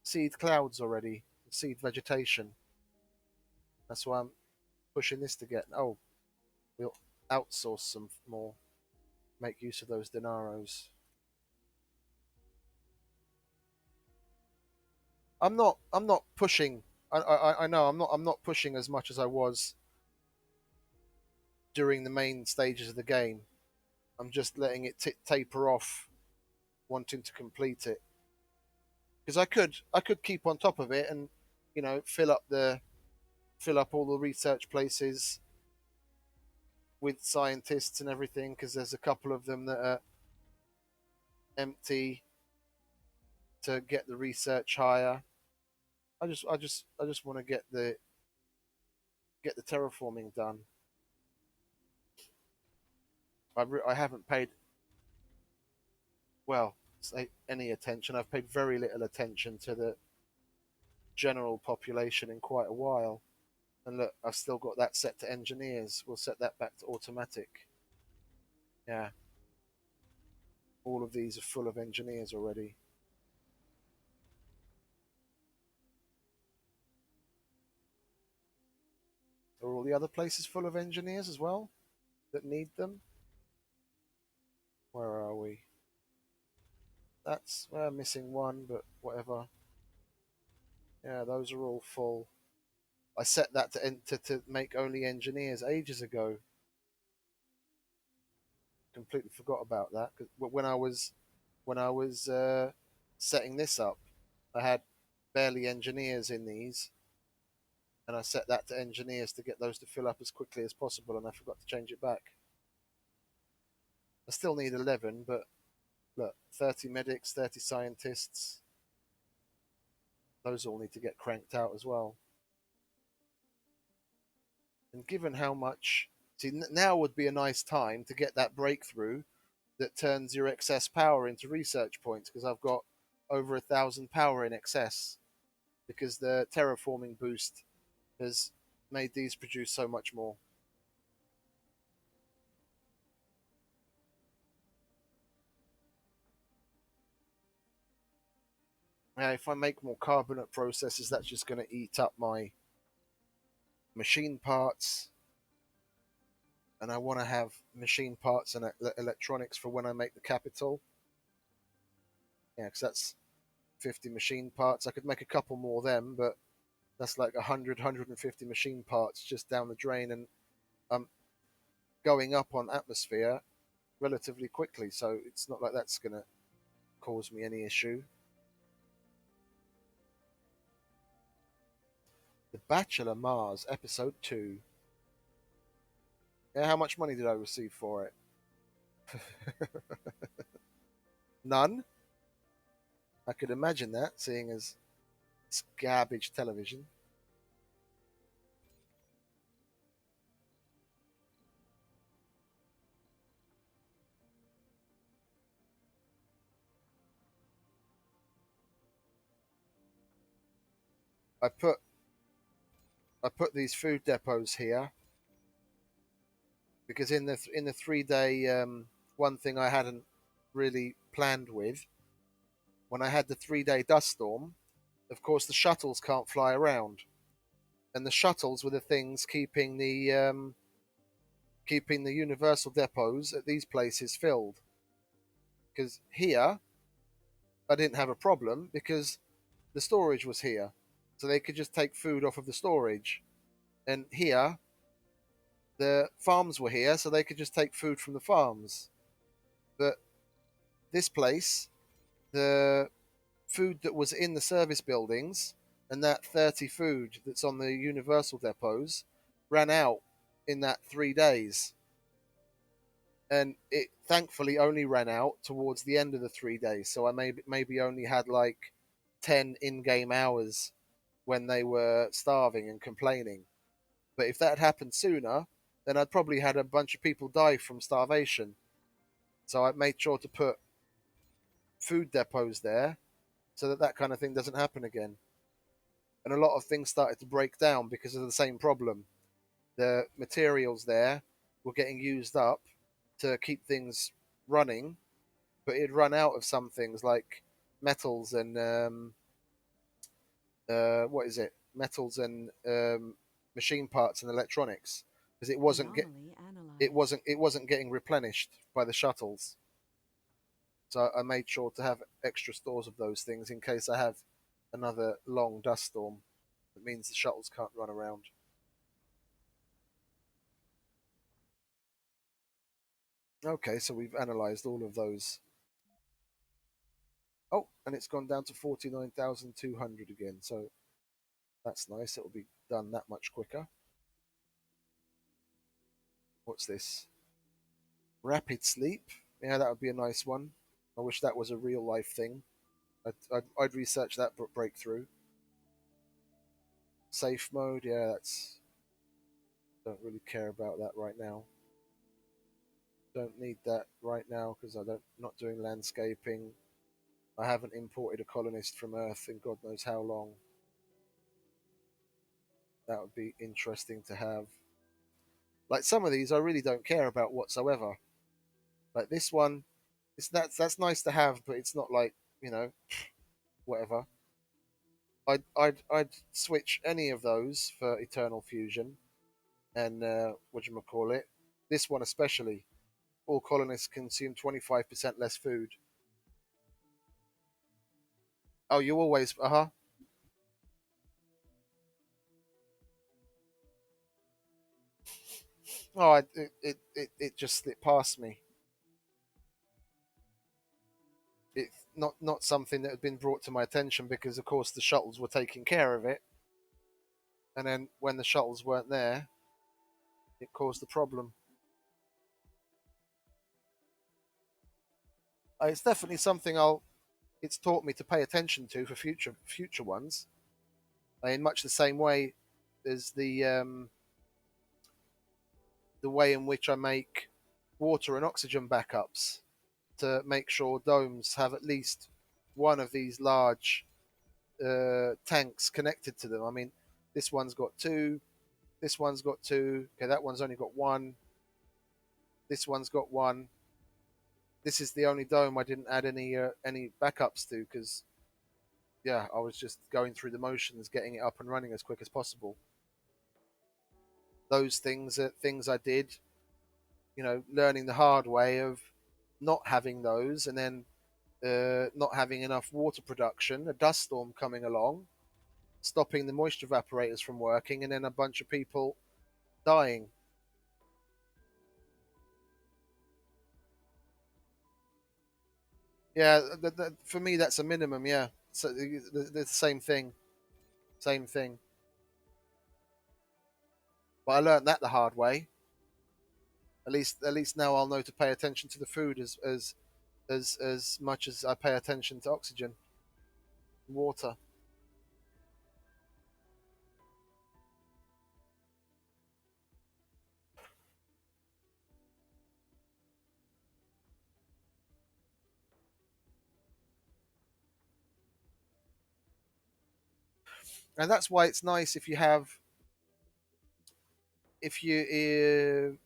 seed clouds already, the seed vegetation. That's why I'm pushing this to get. Oh, we'll outsource some more. Make use of those dinaros. I'm not pushing. I know I'm not pushing as much as I was during the main stages of the game. I'm just letting it taper off, wanting to complete it. Because I could keep on top of it and, fill up all the research places with scientists and everything. Because there's a couple of them that are empty to get the research higher. I just want to get the terraforming done. I haven't paid, well, say any attention. I've paid very little attention to the general population in quite a while. And look, I've still got that set to engineers. We'll set that back to automatic. Yeah, all of these are full of engineers already. Are all the other places full of engineers as well that need them? Where are we? That's missing one, but whatever. Yeah, those are all full. I set that to make only engineers ages ago. Completely forgot about that. Cause when I was setting this up, I had barely engineers in these, and I set that to engineers to get those to fill up as quickly as possible, and I forgot to change it back. I still need 11, but look, 30 medics, 30 scientists, those all need to get cranked out as well. And given how much, see, now would be a nice time to get that breakthrough that turns your excess power into research points, because I've got over 1,000 power in excess because the terraforming boost has made these produce so much more. Now, if I make more carbonate processes, that's just going to eat up my machine parts. And I want to have machine parts and electronics for when I make the capital. Yeah, because that's 50 machine parts. I could make a couple more of them, but that's like 150 machine parts just down the drain. And I'm going up on atmosphere relatively quickly, so it's not like that's going to cause me any issue. The Bachelor Mars, Episode 2. Yeah, how much money did I receive for it? None. I could imagine that, seeing as it's garbage television. I put I put these food depots here because in the 3 day one thing I hadn't really planned with, when I had the 3 day dust storm, of course the shuttles can't fly around, and the shuttles were the things keeping the universal depots at these places filled. Because here I didn't have a problem because the storage was here, so they could just take food off of the storage, and here the farms were here, so they could just take food from the farms. But this place, the food that was in the service buildings and that 30 food that's on the universal depots ran out in that 3 days. And it thankfully only ran out towards the end of the 3 days. So I maybe only had like 10 in game hours when they were starving and complaining. But if that had happened sooner, then I'd probably had a bunch of people die from starvation. So I made sure to put food depots there so that that kind of thing doesn't happen again. And a lot of things started to break down because of the same problem. The materials there were getting used up to keep things running, but it'd run out of some things like metals and what is it? Metals and machine parts and electronics because Anomaly it analyzed. wasn't getting replenished by the shuttles. So I made sure to have extra stores of those things in case I have another long dust storm. That means the shuttles can't run around. Okay, so we've analysed all of those. Oh, and it's gone down to 49,200 again. So that's nice. It'll be done that much quicker. What's this? Rapid sleep. Yeah, that would be a nice one. I wish that was a real life thing. I'd research that breakthrough. Safe mode. Yeah, that's. Don't really care about that right now. Don't need that right now because I don't not doing landscaping. I haven't imported a colonist from Earth in God knows how long. That would be interesting to have. Like some of these, I really don't care about whatsoever. Like this one, that's nice to have, but it's not like whatever. I'd switch any of those for Eternal Fusion and what do you call it? This one especially. All colonists consume 25% less food. Oh, you always Oh, it just slipped past me. It's not something that had been brought to my attention because, of course, the shuttles were taking care of it, and then when the shuttles weren't there, it caused the problem. It's definitely something I'll. It's taught me to pay attention to for future ones. In much the same way as the way in which I make water and oxygen backups to make sure domes have at least one of these large tanks connected to them. I mean, this one's got two, this one's got two. Okay, that one's only got one. This one's got one. This is the only dome I didn't add any backups to because yeah, I was just going through the motions, getting it up and running as quick as possible. Those things are things I did, learning the hard way of not having those, and then not having enough water production, a dust storm coming along, stopping the moisture evaporators from working, and then a bunch of people dying. Yeah, for me that's a minimum. Yeah, so the same thing, same thing. But I learned that the hard way. At least now I'll know to pay attention to the food as much as I pay attention to oxygen, water, and that's why it's nice if you have if you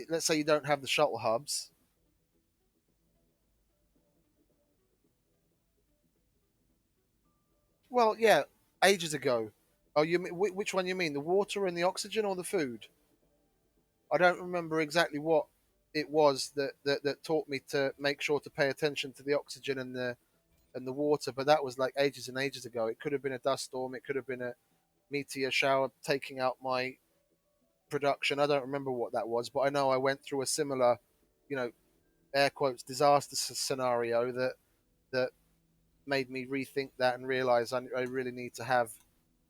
let's say you don't have the shuttle hubs. Well, yeah, ages ago. Oh, which one you mean? The water and the oxygen, or the food? I don't remember exactly what it was that taught me to make sure to pay attention to the oxygen and the water, but that was like ages and ages ago. It could have been a dust storm. It could have been a meteor shower taking out my production. I don't remember what that was, but I know I went through a similar, you know, air quotes disaster scenario that made me rethink that and realize I really need to have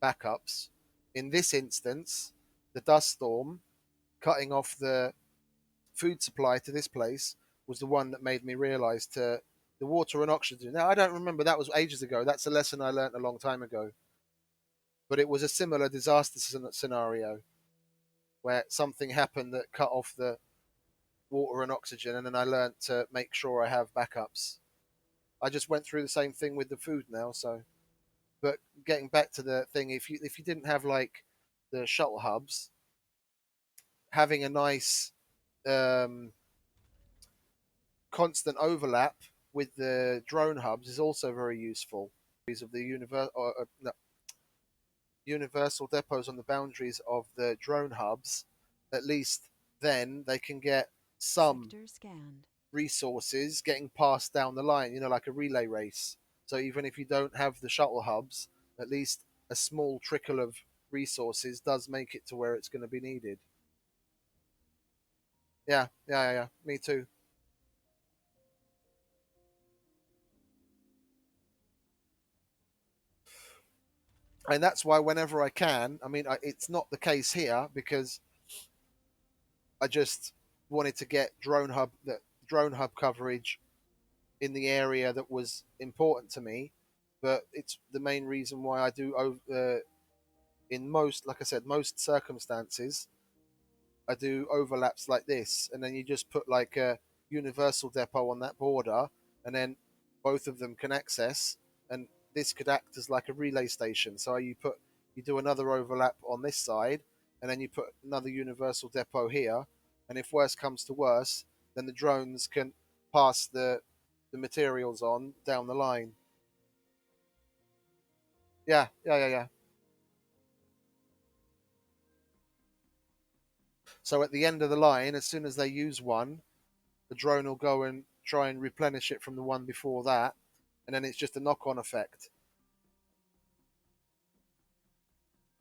backups. In this instance, the dust storm cutting off the food supply to this place was the one that made me realize to the water and oxygen. Now I don't remember, that was ages ago. That's a lesson I learned a long time ago. But it was a similar disaster scenario where something happened that cut off the water and oxygen, and then I learned to make sure I have backups. I just went through the same thing with the food now. So, but getting back to the thing, if you didn't have like the shuttle hubs, having a nice um, constant overlap with the drone hubs is also very useful. Of the no, universal depots on the boundaries of the drone hubs, at least then they can get some Sector scanned. resources getting passed down the line, like a relay race. So even if you don't have the shuttle hubs, at least a small trickle of resources does make it to where it's going to be needed. Yeah, yeah, yeah, yeah. Me too. And that's why whenever I can, I mean, it's not the case here because I just wanted to get drone hub coverage in the area that was important to me. But it's the main reason why I do in most, like I said, most circumstances, I do overlaps like this, and then you just put like a universal depot on that border, and then both of them can access, and this could act as like a relay station. So you do another overlap on this side, and then you put another universal depot here, and if worse comes to worse, then the drones can pass the materials on down the line. Yeah, yeah, yeah, yeah. So at the end of the line, as soon as they use one, the drone will go and try and replenish it from the one before that, and then it's just a knock-on effect.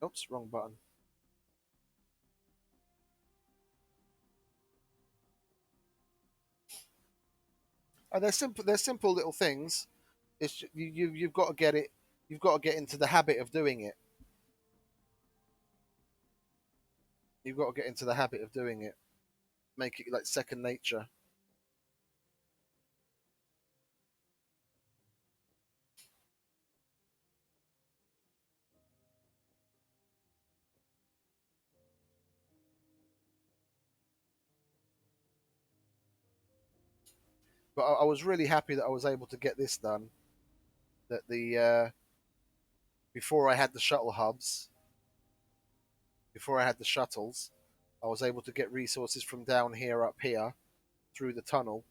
Oops, wrong button. And they're simple. They're simple little things. It's you've got to get it. You've got to get into the habit of doing it. You've got to get into the habit of doing it. Make it like second nature. But I was really happy that I was able to get this done. That the before I had the shuttle hubs, before I had the shuttles, I was able to get resources from down here up here through the tunnel.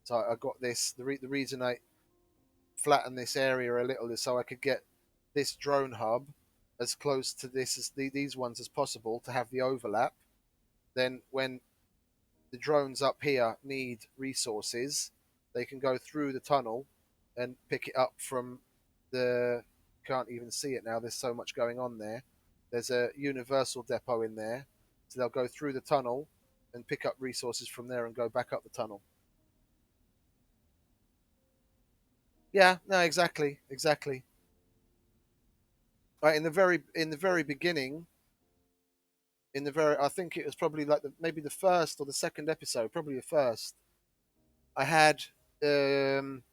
So I got this. The reason I flattened this area a little is so I could get this drone hub as close to these ones as possible to have the overlap. Then when the drones up here need resources, they can go through the tunnel and pick it up from the. Can't even see it now. There's so much going on there. There's a universal depot in there, so they'll go through the tunnel and pick up resources from there and go back up the tunnel. Yeah, no, exactly, exactly. Right, in the very beginning, I think it was probably like maybe the first or the second episode, probably the first. I had um,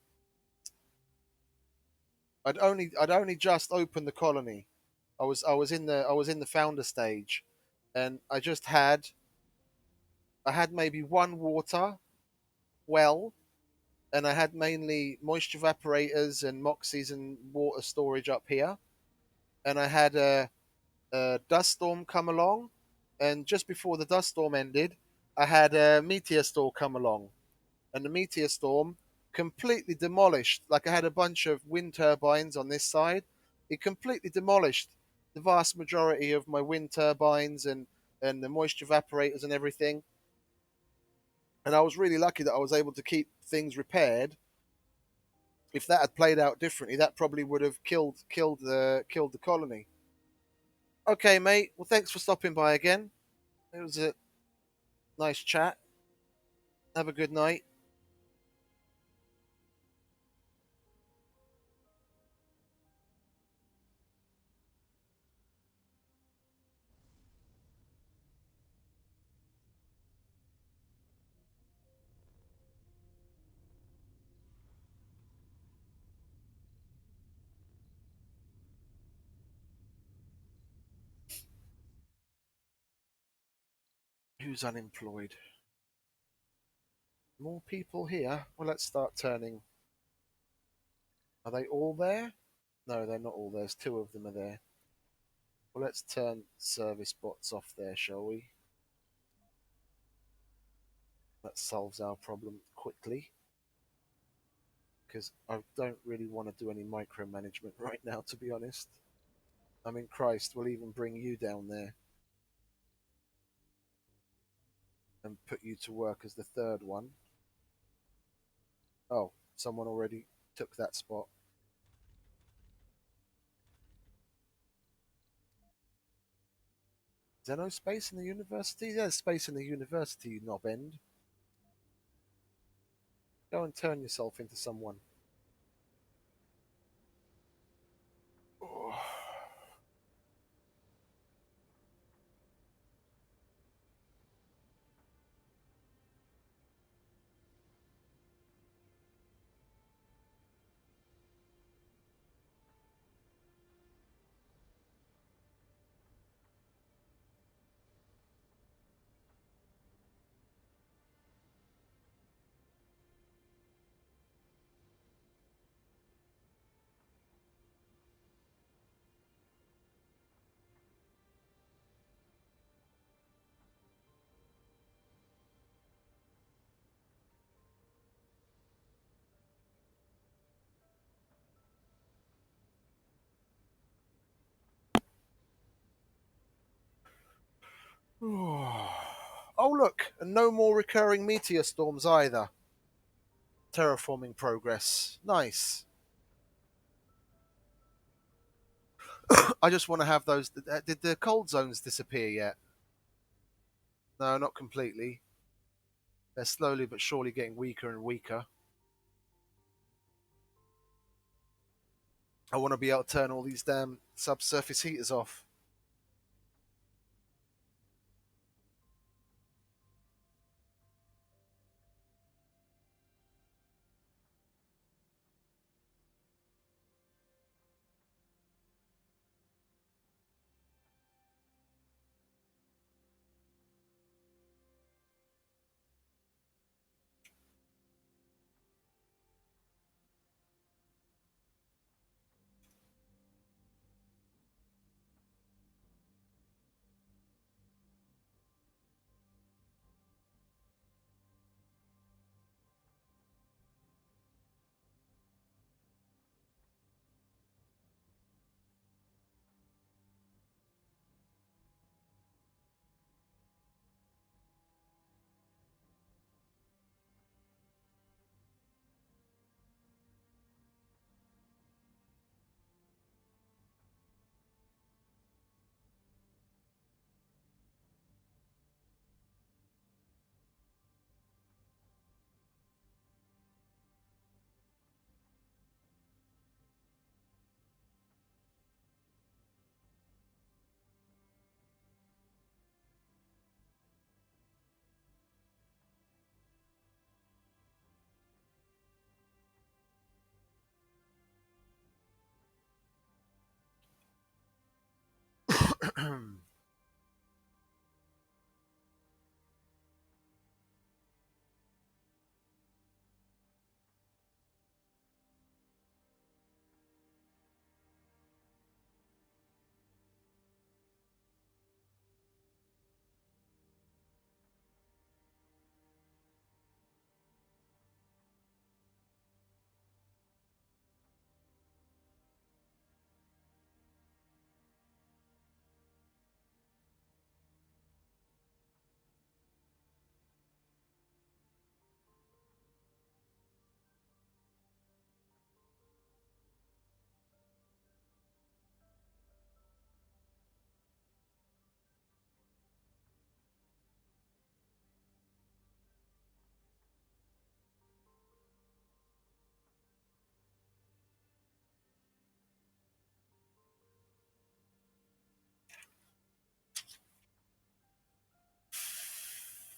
I'd only just opened the colony. I was in the founder stage, and I had maybe one water well, and I had mainly moisture evaporators and moxies and water storage up here, and I had a dust storm come along, and just before the dust storm ended, I had a meteor storm come along, and the meteor storm completely demolished. Like I had a bunch of wind turbines on this side, it completely demolished the vast majority of my wind turbines and the moisture evaporators and everything. And I was really lucky that I was able to keep things repaired. If that had played out differently, that probably would have killed the colony. Okay, mate. Well, thanks for stopping by again. It was a nice chat. Have a good night. Who's unemployed? More people here. Well, let's start turning. Are they all there? No, they're not all there. There's two of them are there. Well, let's turn service bots off there, shall we? That solves our problem quickly. Because I don't really want to do any micromanagement right now, to be honest. I mean, Christ, we'll even bring you down there and put you to work as the third one. Oh, someone already took that spot. Is there no space in the university? There's space in the university, you knob end. Go and turn yourself into someone. Oh, look, and no more recurring meteor storms either. Terraforming progress. Nice. I just want to have those. Did the cold zones disappear yet? No, not completely. They're slowly but surely getting weaker and weaker. I want to be able to turn all these damn subsurface heaters off.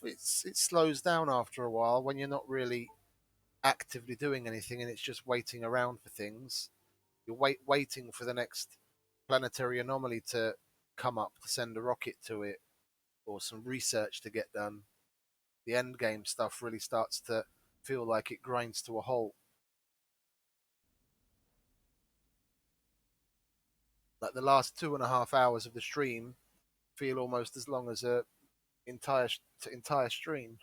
It slows down after a while when you're not really actively doing anything and it's just waiting around for things. You're waiting for the next planetary anomaly to come up to send a rocket to it or some research to get done. the end game stuff really starts to feel like it grinds to a halt. Like the last 2.5 hours of the stream feel almost as long as a entire entire stream.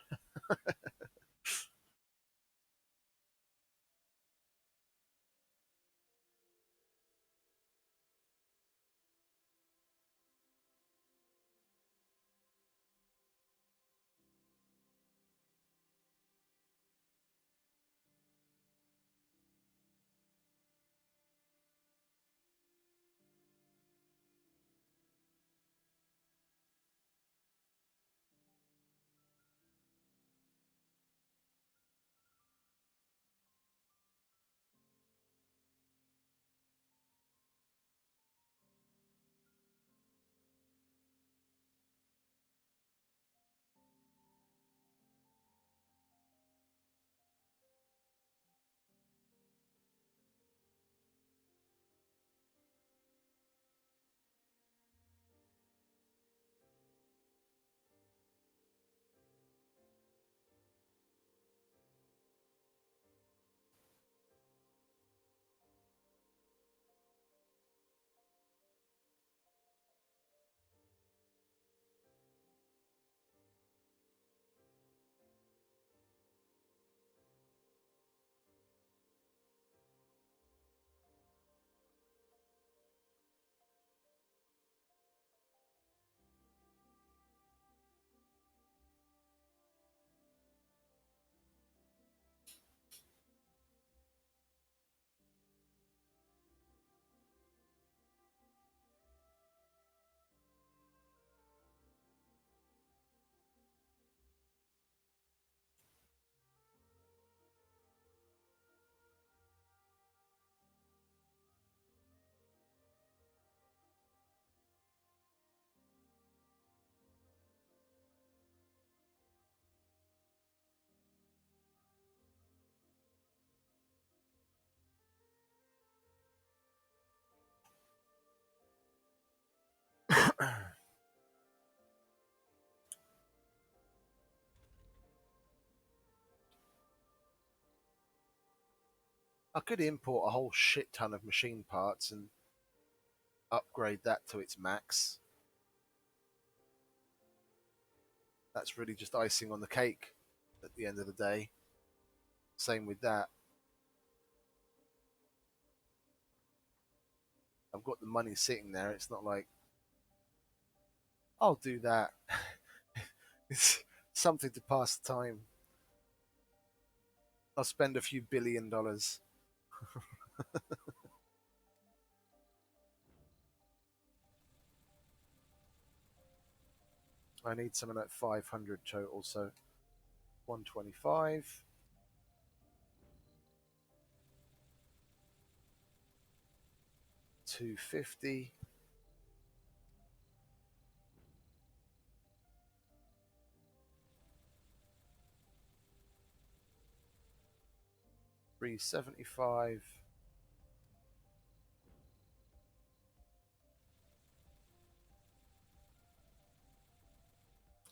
I could import a whole shit ton of machine parts and upgrade that to its max. That's really just icing on the cake at the end of the day. Same with that. I've got the money sitting there. It's not like I'll do that. It's something to pass the time. I'll spend a few $1 billion. I need something like 500 total, so 125. 250. 375.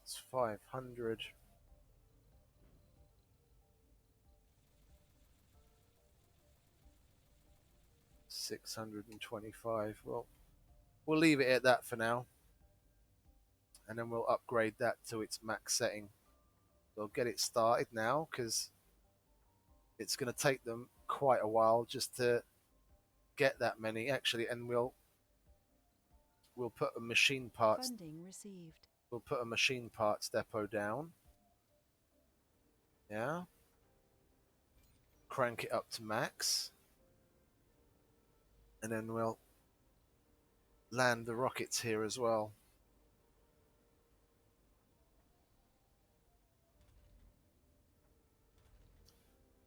It's 500. 625. Well, we'll leave it at that for now, and then we'll upgrade that to its max setting. We'll get it started now because it's going to take them quite a while just to get that many actually, and we'll put a machine parts Funding received. we'll put a machine parts depot down. Yeah. Crank it up to max, and then we'll land the rockets here as well.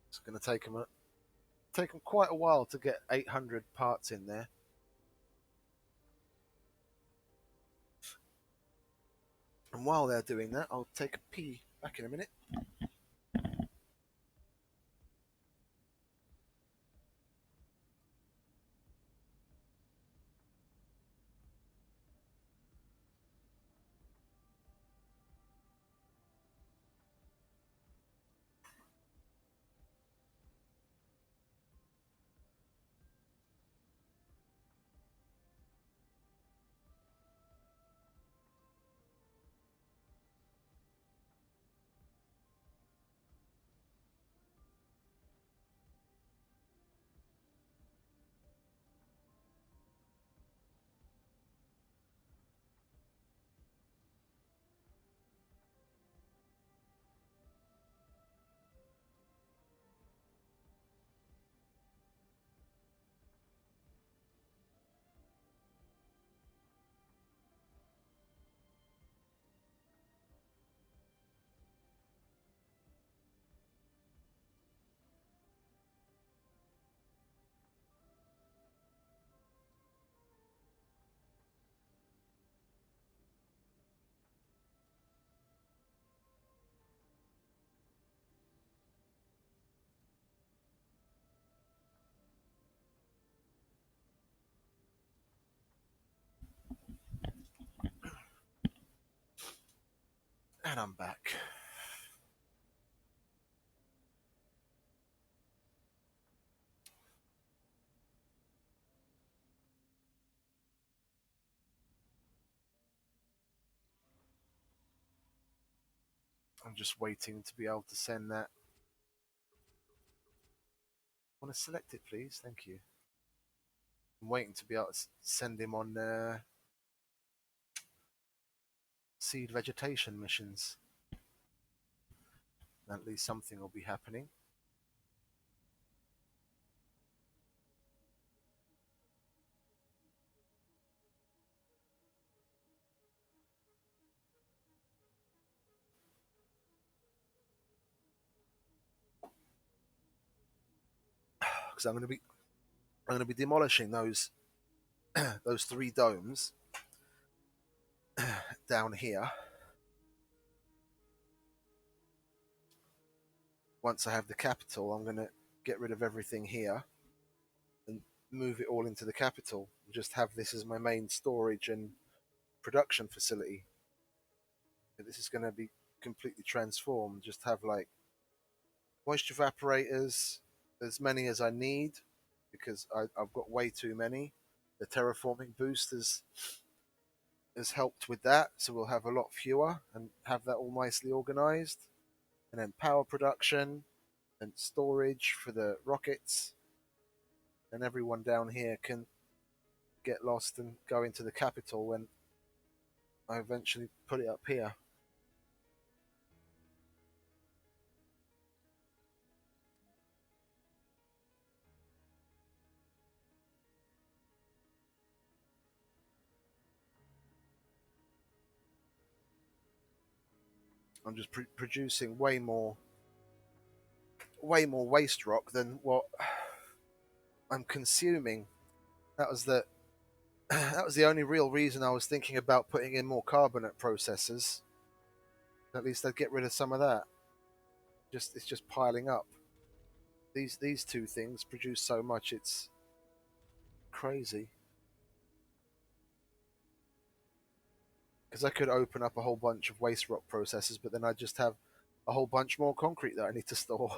It's going to take them quite a while to get 800 parts in there. And while they're doing that, I'll take a pee. Back in a minute. And I'm back. I'm just waiting to be able to send that. I want to select it, please. Thank you. I'm waiting to be able to send him on seed vegetation missions. At least something will be happening. Because I'm going to be demolishing those those 3 domes down here. Once I have the capital, I'm going to get rid of everything here and move it all into the capital. Just have this as my main storage and production facility. This is going to be completely transformed. Just have like moisture evaporators, as many as I need, because I've got way too many. The terraforming boost has helped with that, so we'll have a lot fewer and have that all nicely organized. And then power production and storage for the rockets, and everyone down here can get lost and go into the capital when I eventually put it up here. I'm just producing way more waste rock than what I'm consuming. That was the that was the only real reason I was thinking about putting in more carbonate processors. At least I'd get rid of some of that. It's just piling up. These 2 things produce so much, it's crazy. Because I could open up a whole bunch of waste rock processors, but then I just have a whole bunch more concrete that I need to store.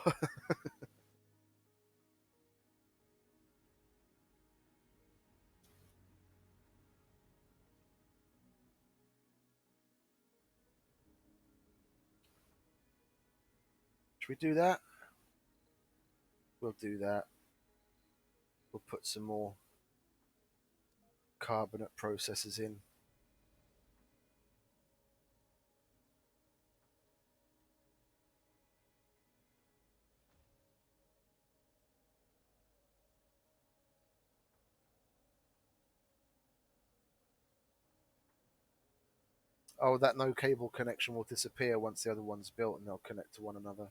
Should we do that? We'll do that. We'll put some more carbonate processors in. Oh, that no cable connection will disappear once the other one's built and they'll connect to one another.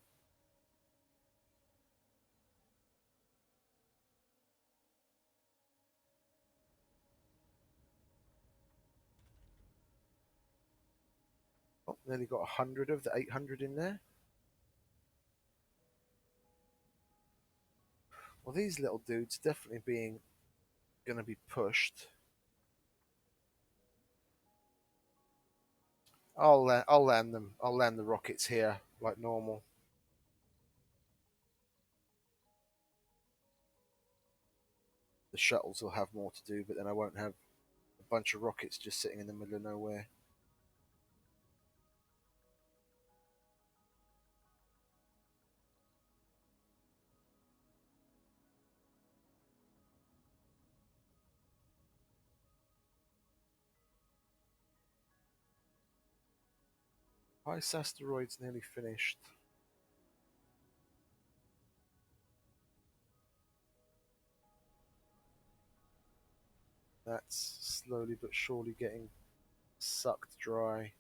Oh, nearly got 100 of the 800 in there. Well, these little dudes definitely being going to be pushed. I'll land them. I'll land the rockets here like normal. The shuttles will have more to do, but then I won't have a bunch of rockets just sitting in the middle of nowhere. Ice asteroid's nearly finished. That's slowly but surely getting sucked dry.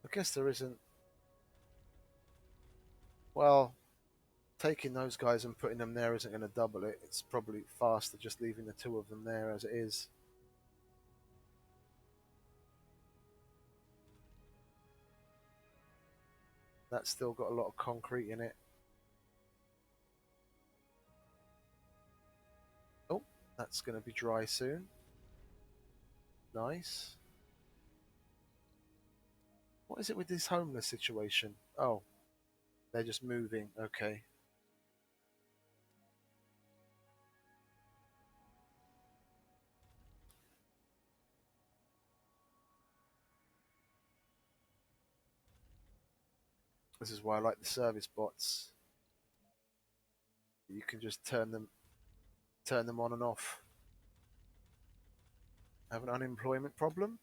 I guess there isn't. Well, taking those guys and putting them there isn't going to double it. It's probably faster just leaving the 2 of them there as it is. That's still got a lot of concrete in it. Oh, that's going to be dry soon. Nice. What is it with this homeless situation? Oh, they're just moving. Okay. This is why I like the service bots. You can just turn them on and off. Have an unemployment problem?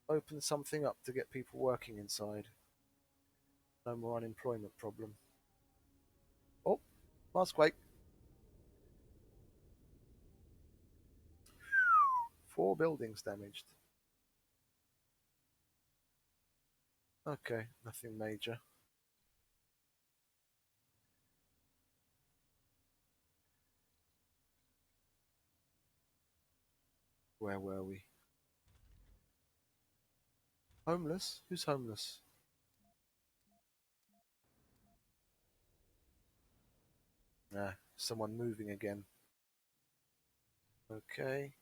Open something up to get people working inside. No more unemployment problem. Oh, Mosquake. 4 buildings damaged. Okay, nothing major. Where were we? Homeless? Who's homeless? Nah, someone moving again. Okay.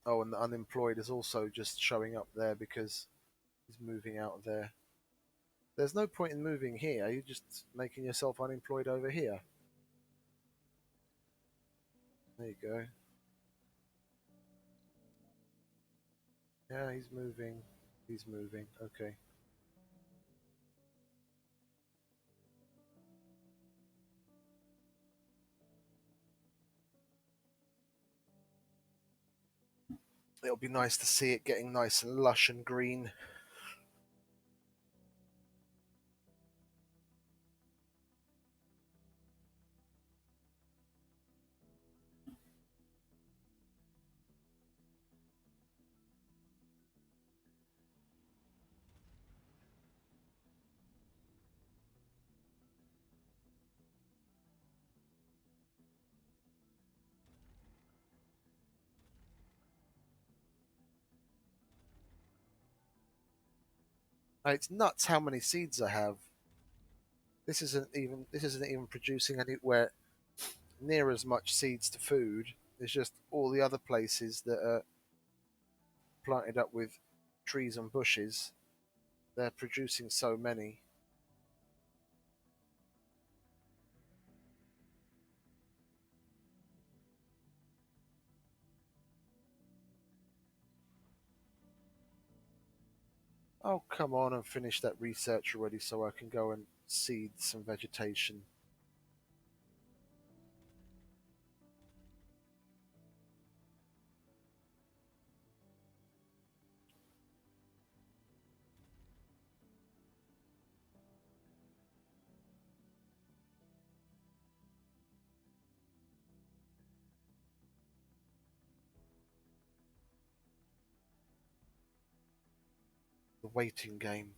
Oh, and the unemployed is also just showing up there because he's moving out of there. There's no point in moving here. You're just making yourself unemployed over here. There you go. Yeah, he's moving. He's moving. Okay. It'll be nice to see it getting nice and lush and green. It's nuts how many seeds I have. This isn't even producing anywhere near as much seeds to food. It's just all the other places that are planted up with trees and bushes. They're producing so many. Oh, come on and finish that research already so I can go and seed some vegetation. The waiting game.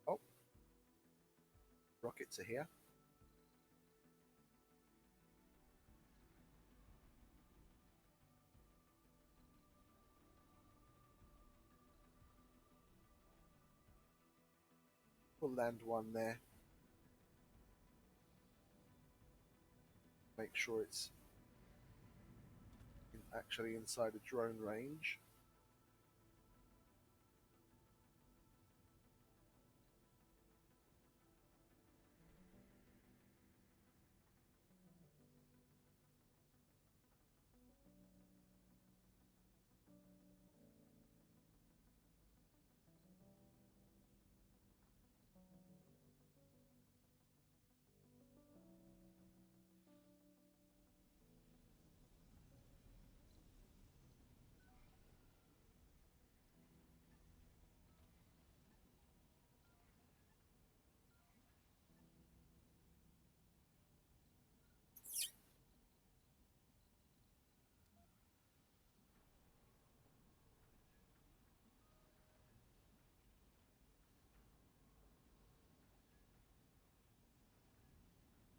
Oh, rockets are here. We'll land one there. Make sure it's actually inside a drone range.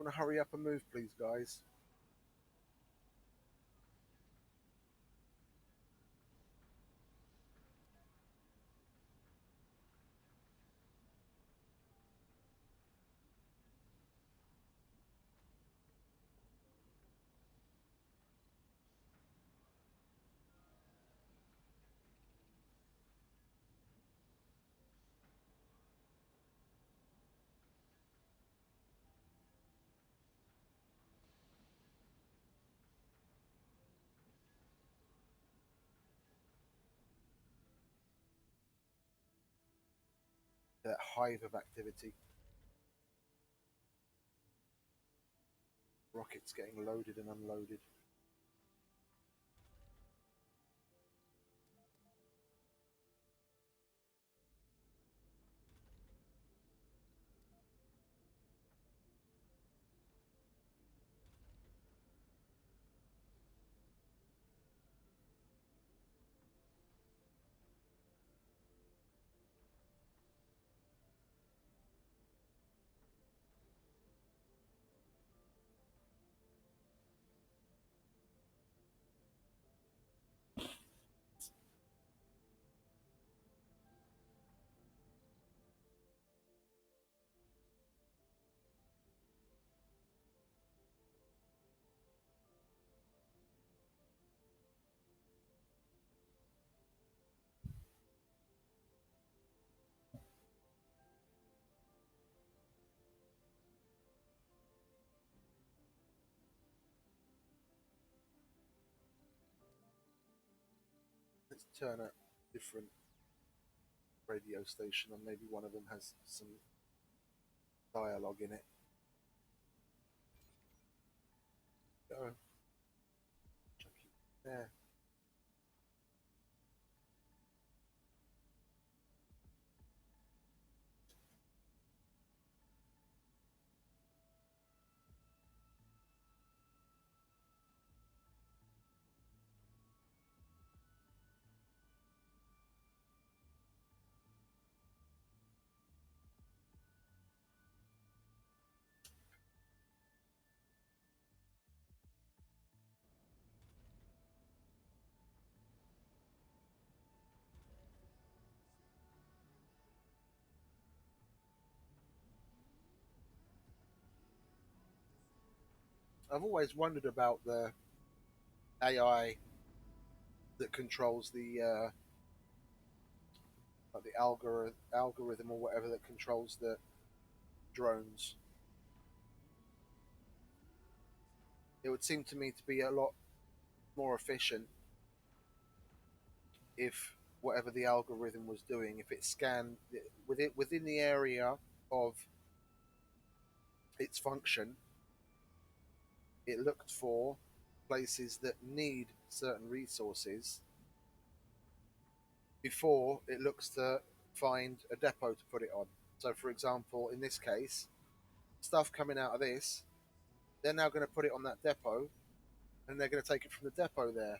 Want to hurry up and move, please, guys? That hive of activity. Rockets getting loaded and unloaded. Let's turn a different radio station on. Maybe one of them has some dialogue in it. Go. There. I've always wondered about the AI that controls the like the algorithm or whatever that controls the drones. It would seem to me to be a lot more efficient if whatever the algorithm was doing, if it scanned within the area of its function, it looked for places that need certain resources before it looks to find a depot to put it on. So, for example, in this case, stuff coming out of this, they're now going to put it on that depot and they're going to take it from the depot there.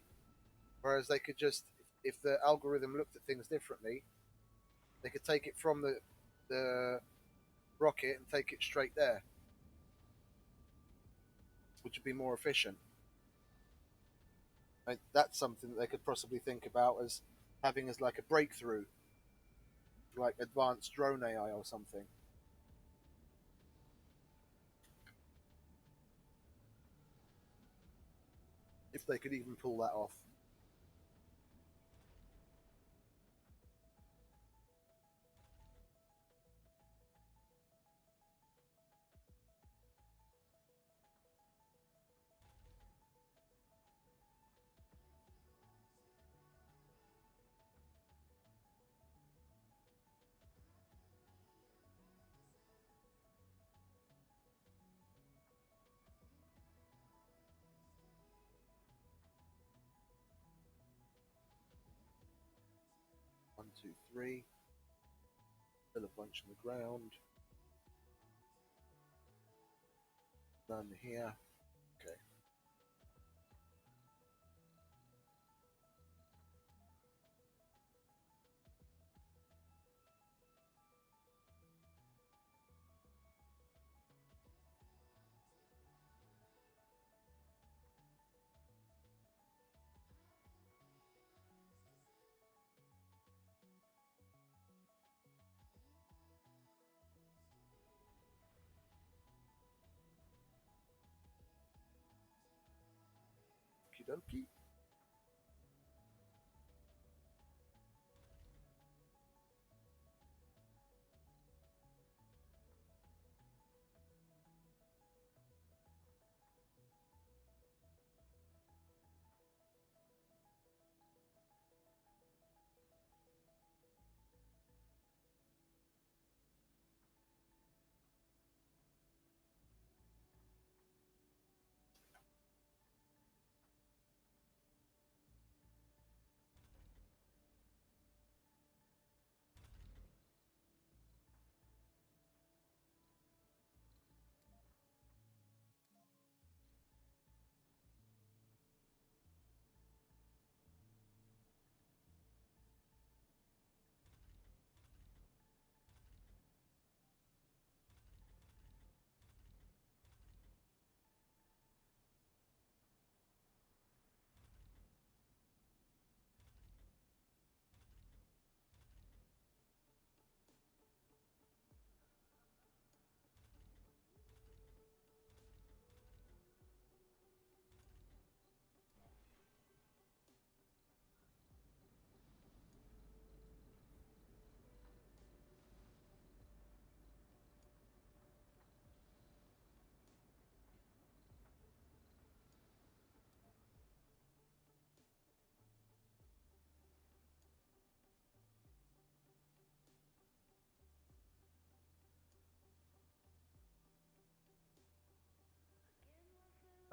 Whereas they could just, if the algorithm looked at things differently, they could take it from the rocket and take it straight there, which would be more efficient. That's something that they could possibly think about as having as like a breakthrough, like advanced drone AI or something. If they could even pull that off. 1, 2, 3. Still a bunch on the ground. None here. Okay. dokie.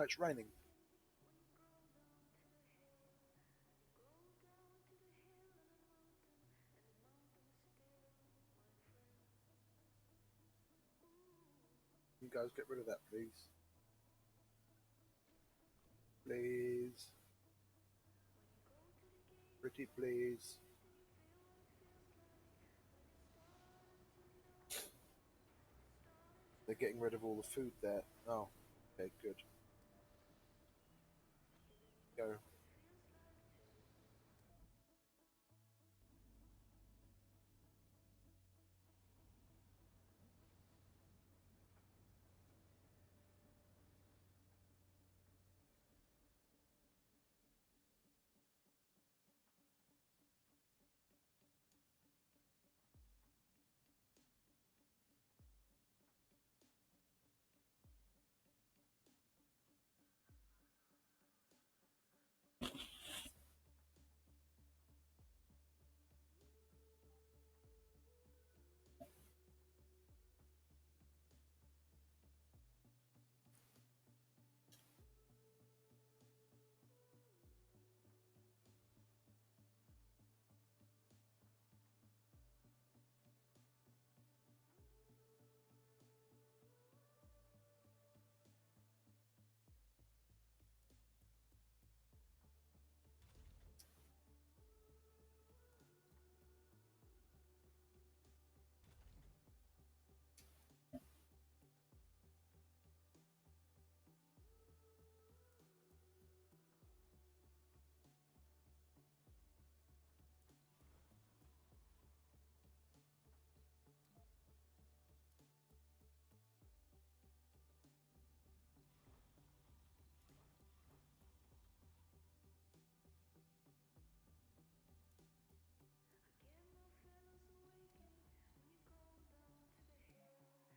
Oh, it's raining. You guys get rid of that, please. Please. Pretty please. They're getting rid of all the food there. Oh, okay, good. Go.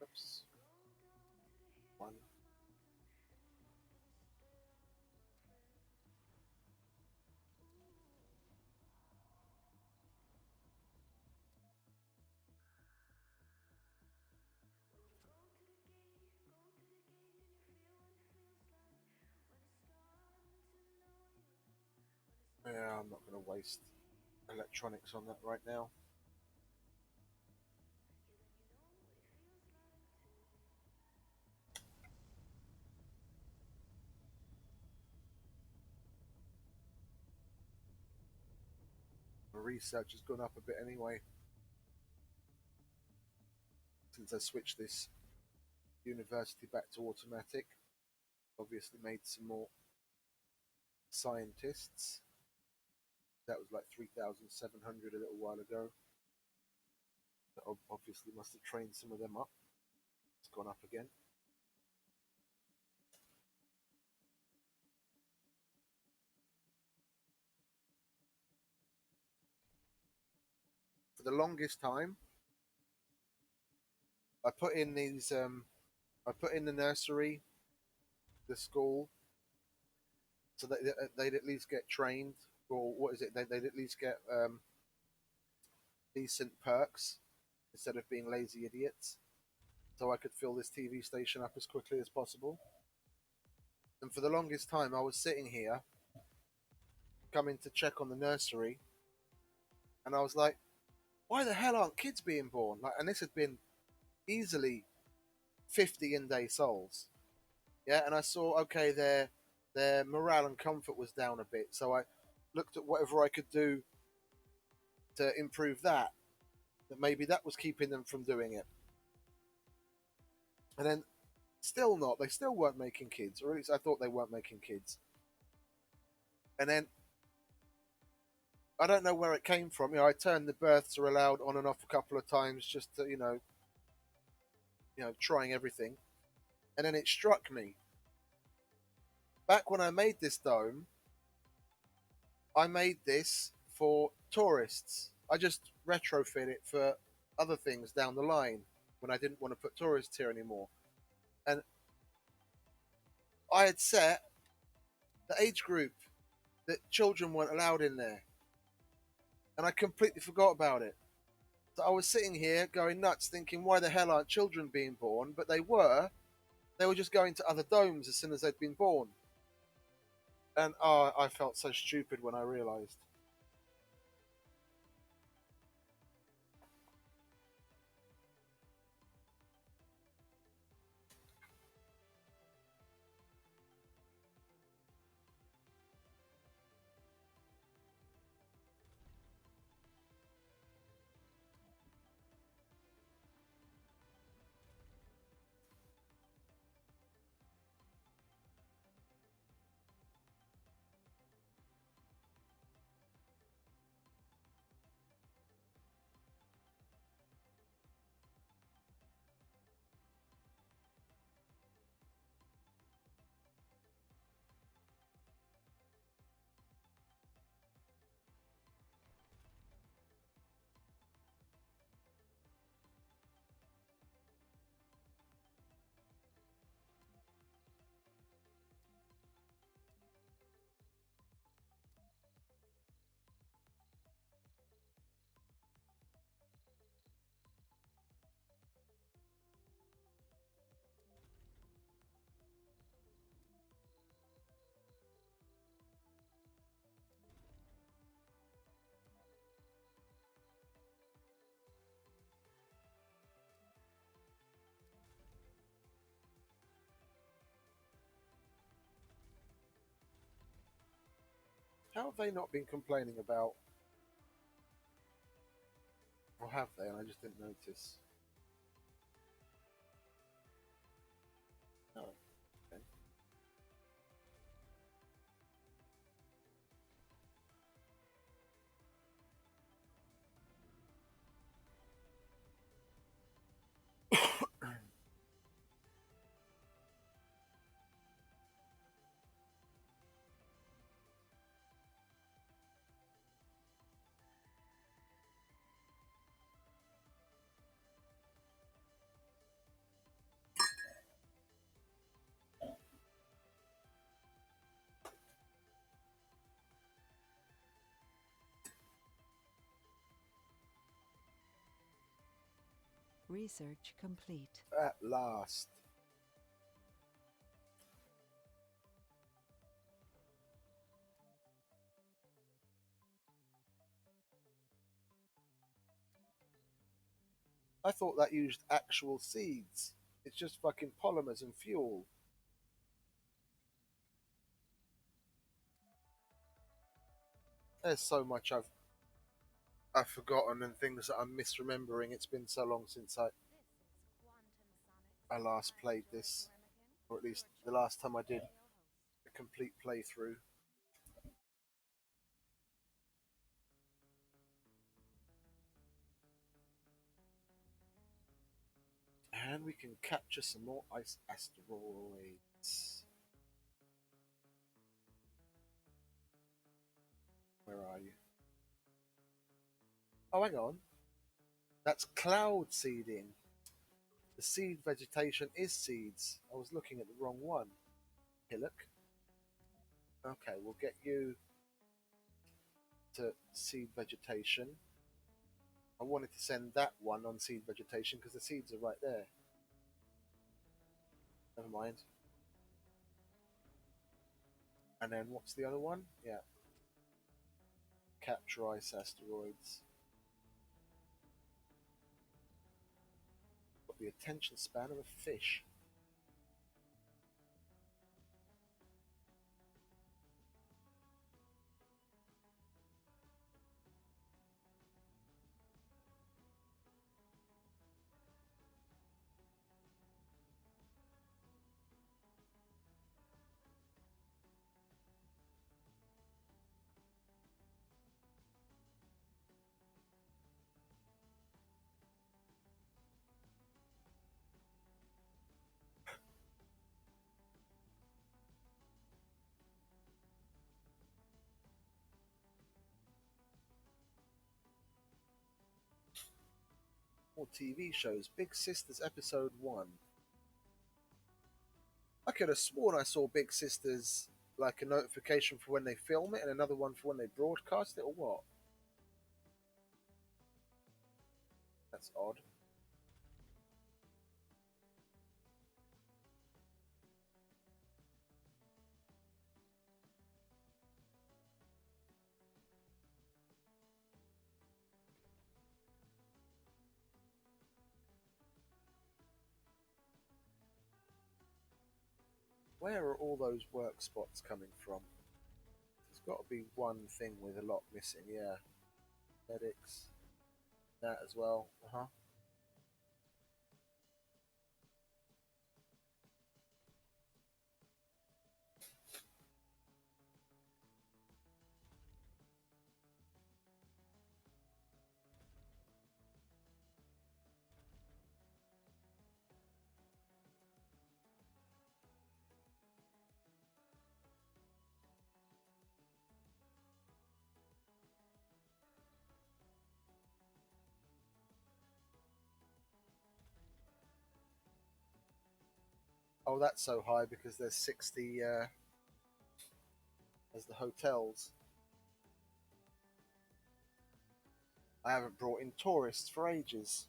Oops. One. Yeah, I'm not going to waste electronics on that right now. My research has gone up a bit anyway since I switched this university back to automatic. Obviously made some more scientists. That was like 3,700 a little while ago. That obviously must have trained some of them up. It's gone up again. for the longest time, I put in these. I put in the nursery, the school, so that they'd at least get trained, or what is it? They'd at least get decent perks instead of being lazy idiots. So I could fill this TV station up as quickly as possible. And for the longest time, I was sitting here, coming to check on the nursery, and I was like, "Why the hell aren't kids being born?" Like, and this had been easily 50 in-day souls. Yeah, and I saw, okay, their morale and comfort was down a bit, so I looked at whatever I could do to improve that. That maybe that was keeping them from doing it. And then still not. They still weren't making kids, or at least I thought they weren't making kids. And then I don't know where it came from. I turned the births are allowed on and off a couple of times, just to, trying everything. And then it struck me. Back when I made this dome, I made this for tourists. I just retrofit it for other things down the line when I didn't want to put tourists here anymore. And I had set the age group that children weren't allowed in there. And I completely forgot about it. So I was sitting here going nuts thinking, why the hell aren't children being born? But they were. They were just going to other domes as soon as they'd been born. And I felt so stupid when I realised. How have they not been complaining about, or have they? And I just didn't notice. No. Okay. Research complete. At last. I thought that used actual seeds. It's just fucking polymers and fuel. There's so much I've forgotten and things that I'm misremembering. It's been so long since I last played this, or at least the last time I did a complete playthrough. And we can capture some more ice asteroids. Where are you? Oh, hang on. That's cloud seeding. The seed vegetation is seeds. I was looking at the wrong one. Hillock. Okay, we'll get you to seed vegetation. I wanted to send that one on seed vegetation because the seeds are right there. Never mind. And then what's the other one? Yeah. Capture ice asteroids. Got the attention span of a fish. More TV shows. Big Sisters episode 1. I could have sworn I saw Big Sisters like a notification for when they film it and another one for when they broadcast it, or what? That's odd. Where are all those work spots coming from? There's got to be one thing with a lot missing, yeah. Medics. That as well. Uh-huh. Oh, that's so high because there's 60 as the hotels. I haven't brought in tourists for ages.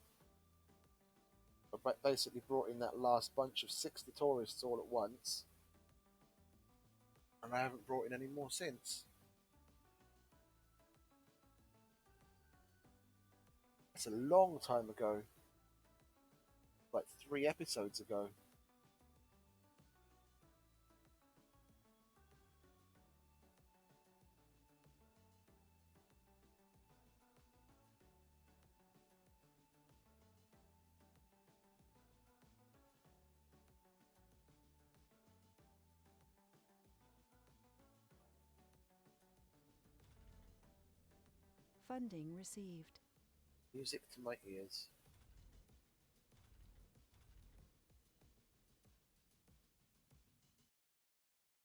I basically brought in that last bunch of 60 tourists all at once, and I haven't brought in any more since. That's a long time ago. Like 3 episodes ago. Funding received. Music to my ears.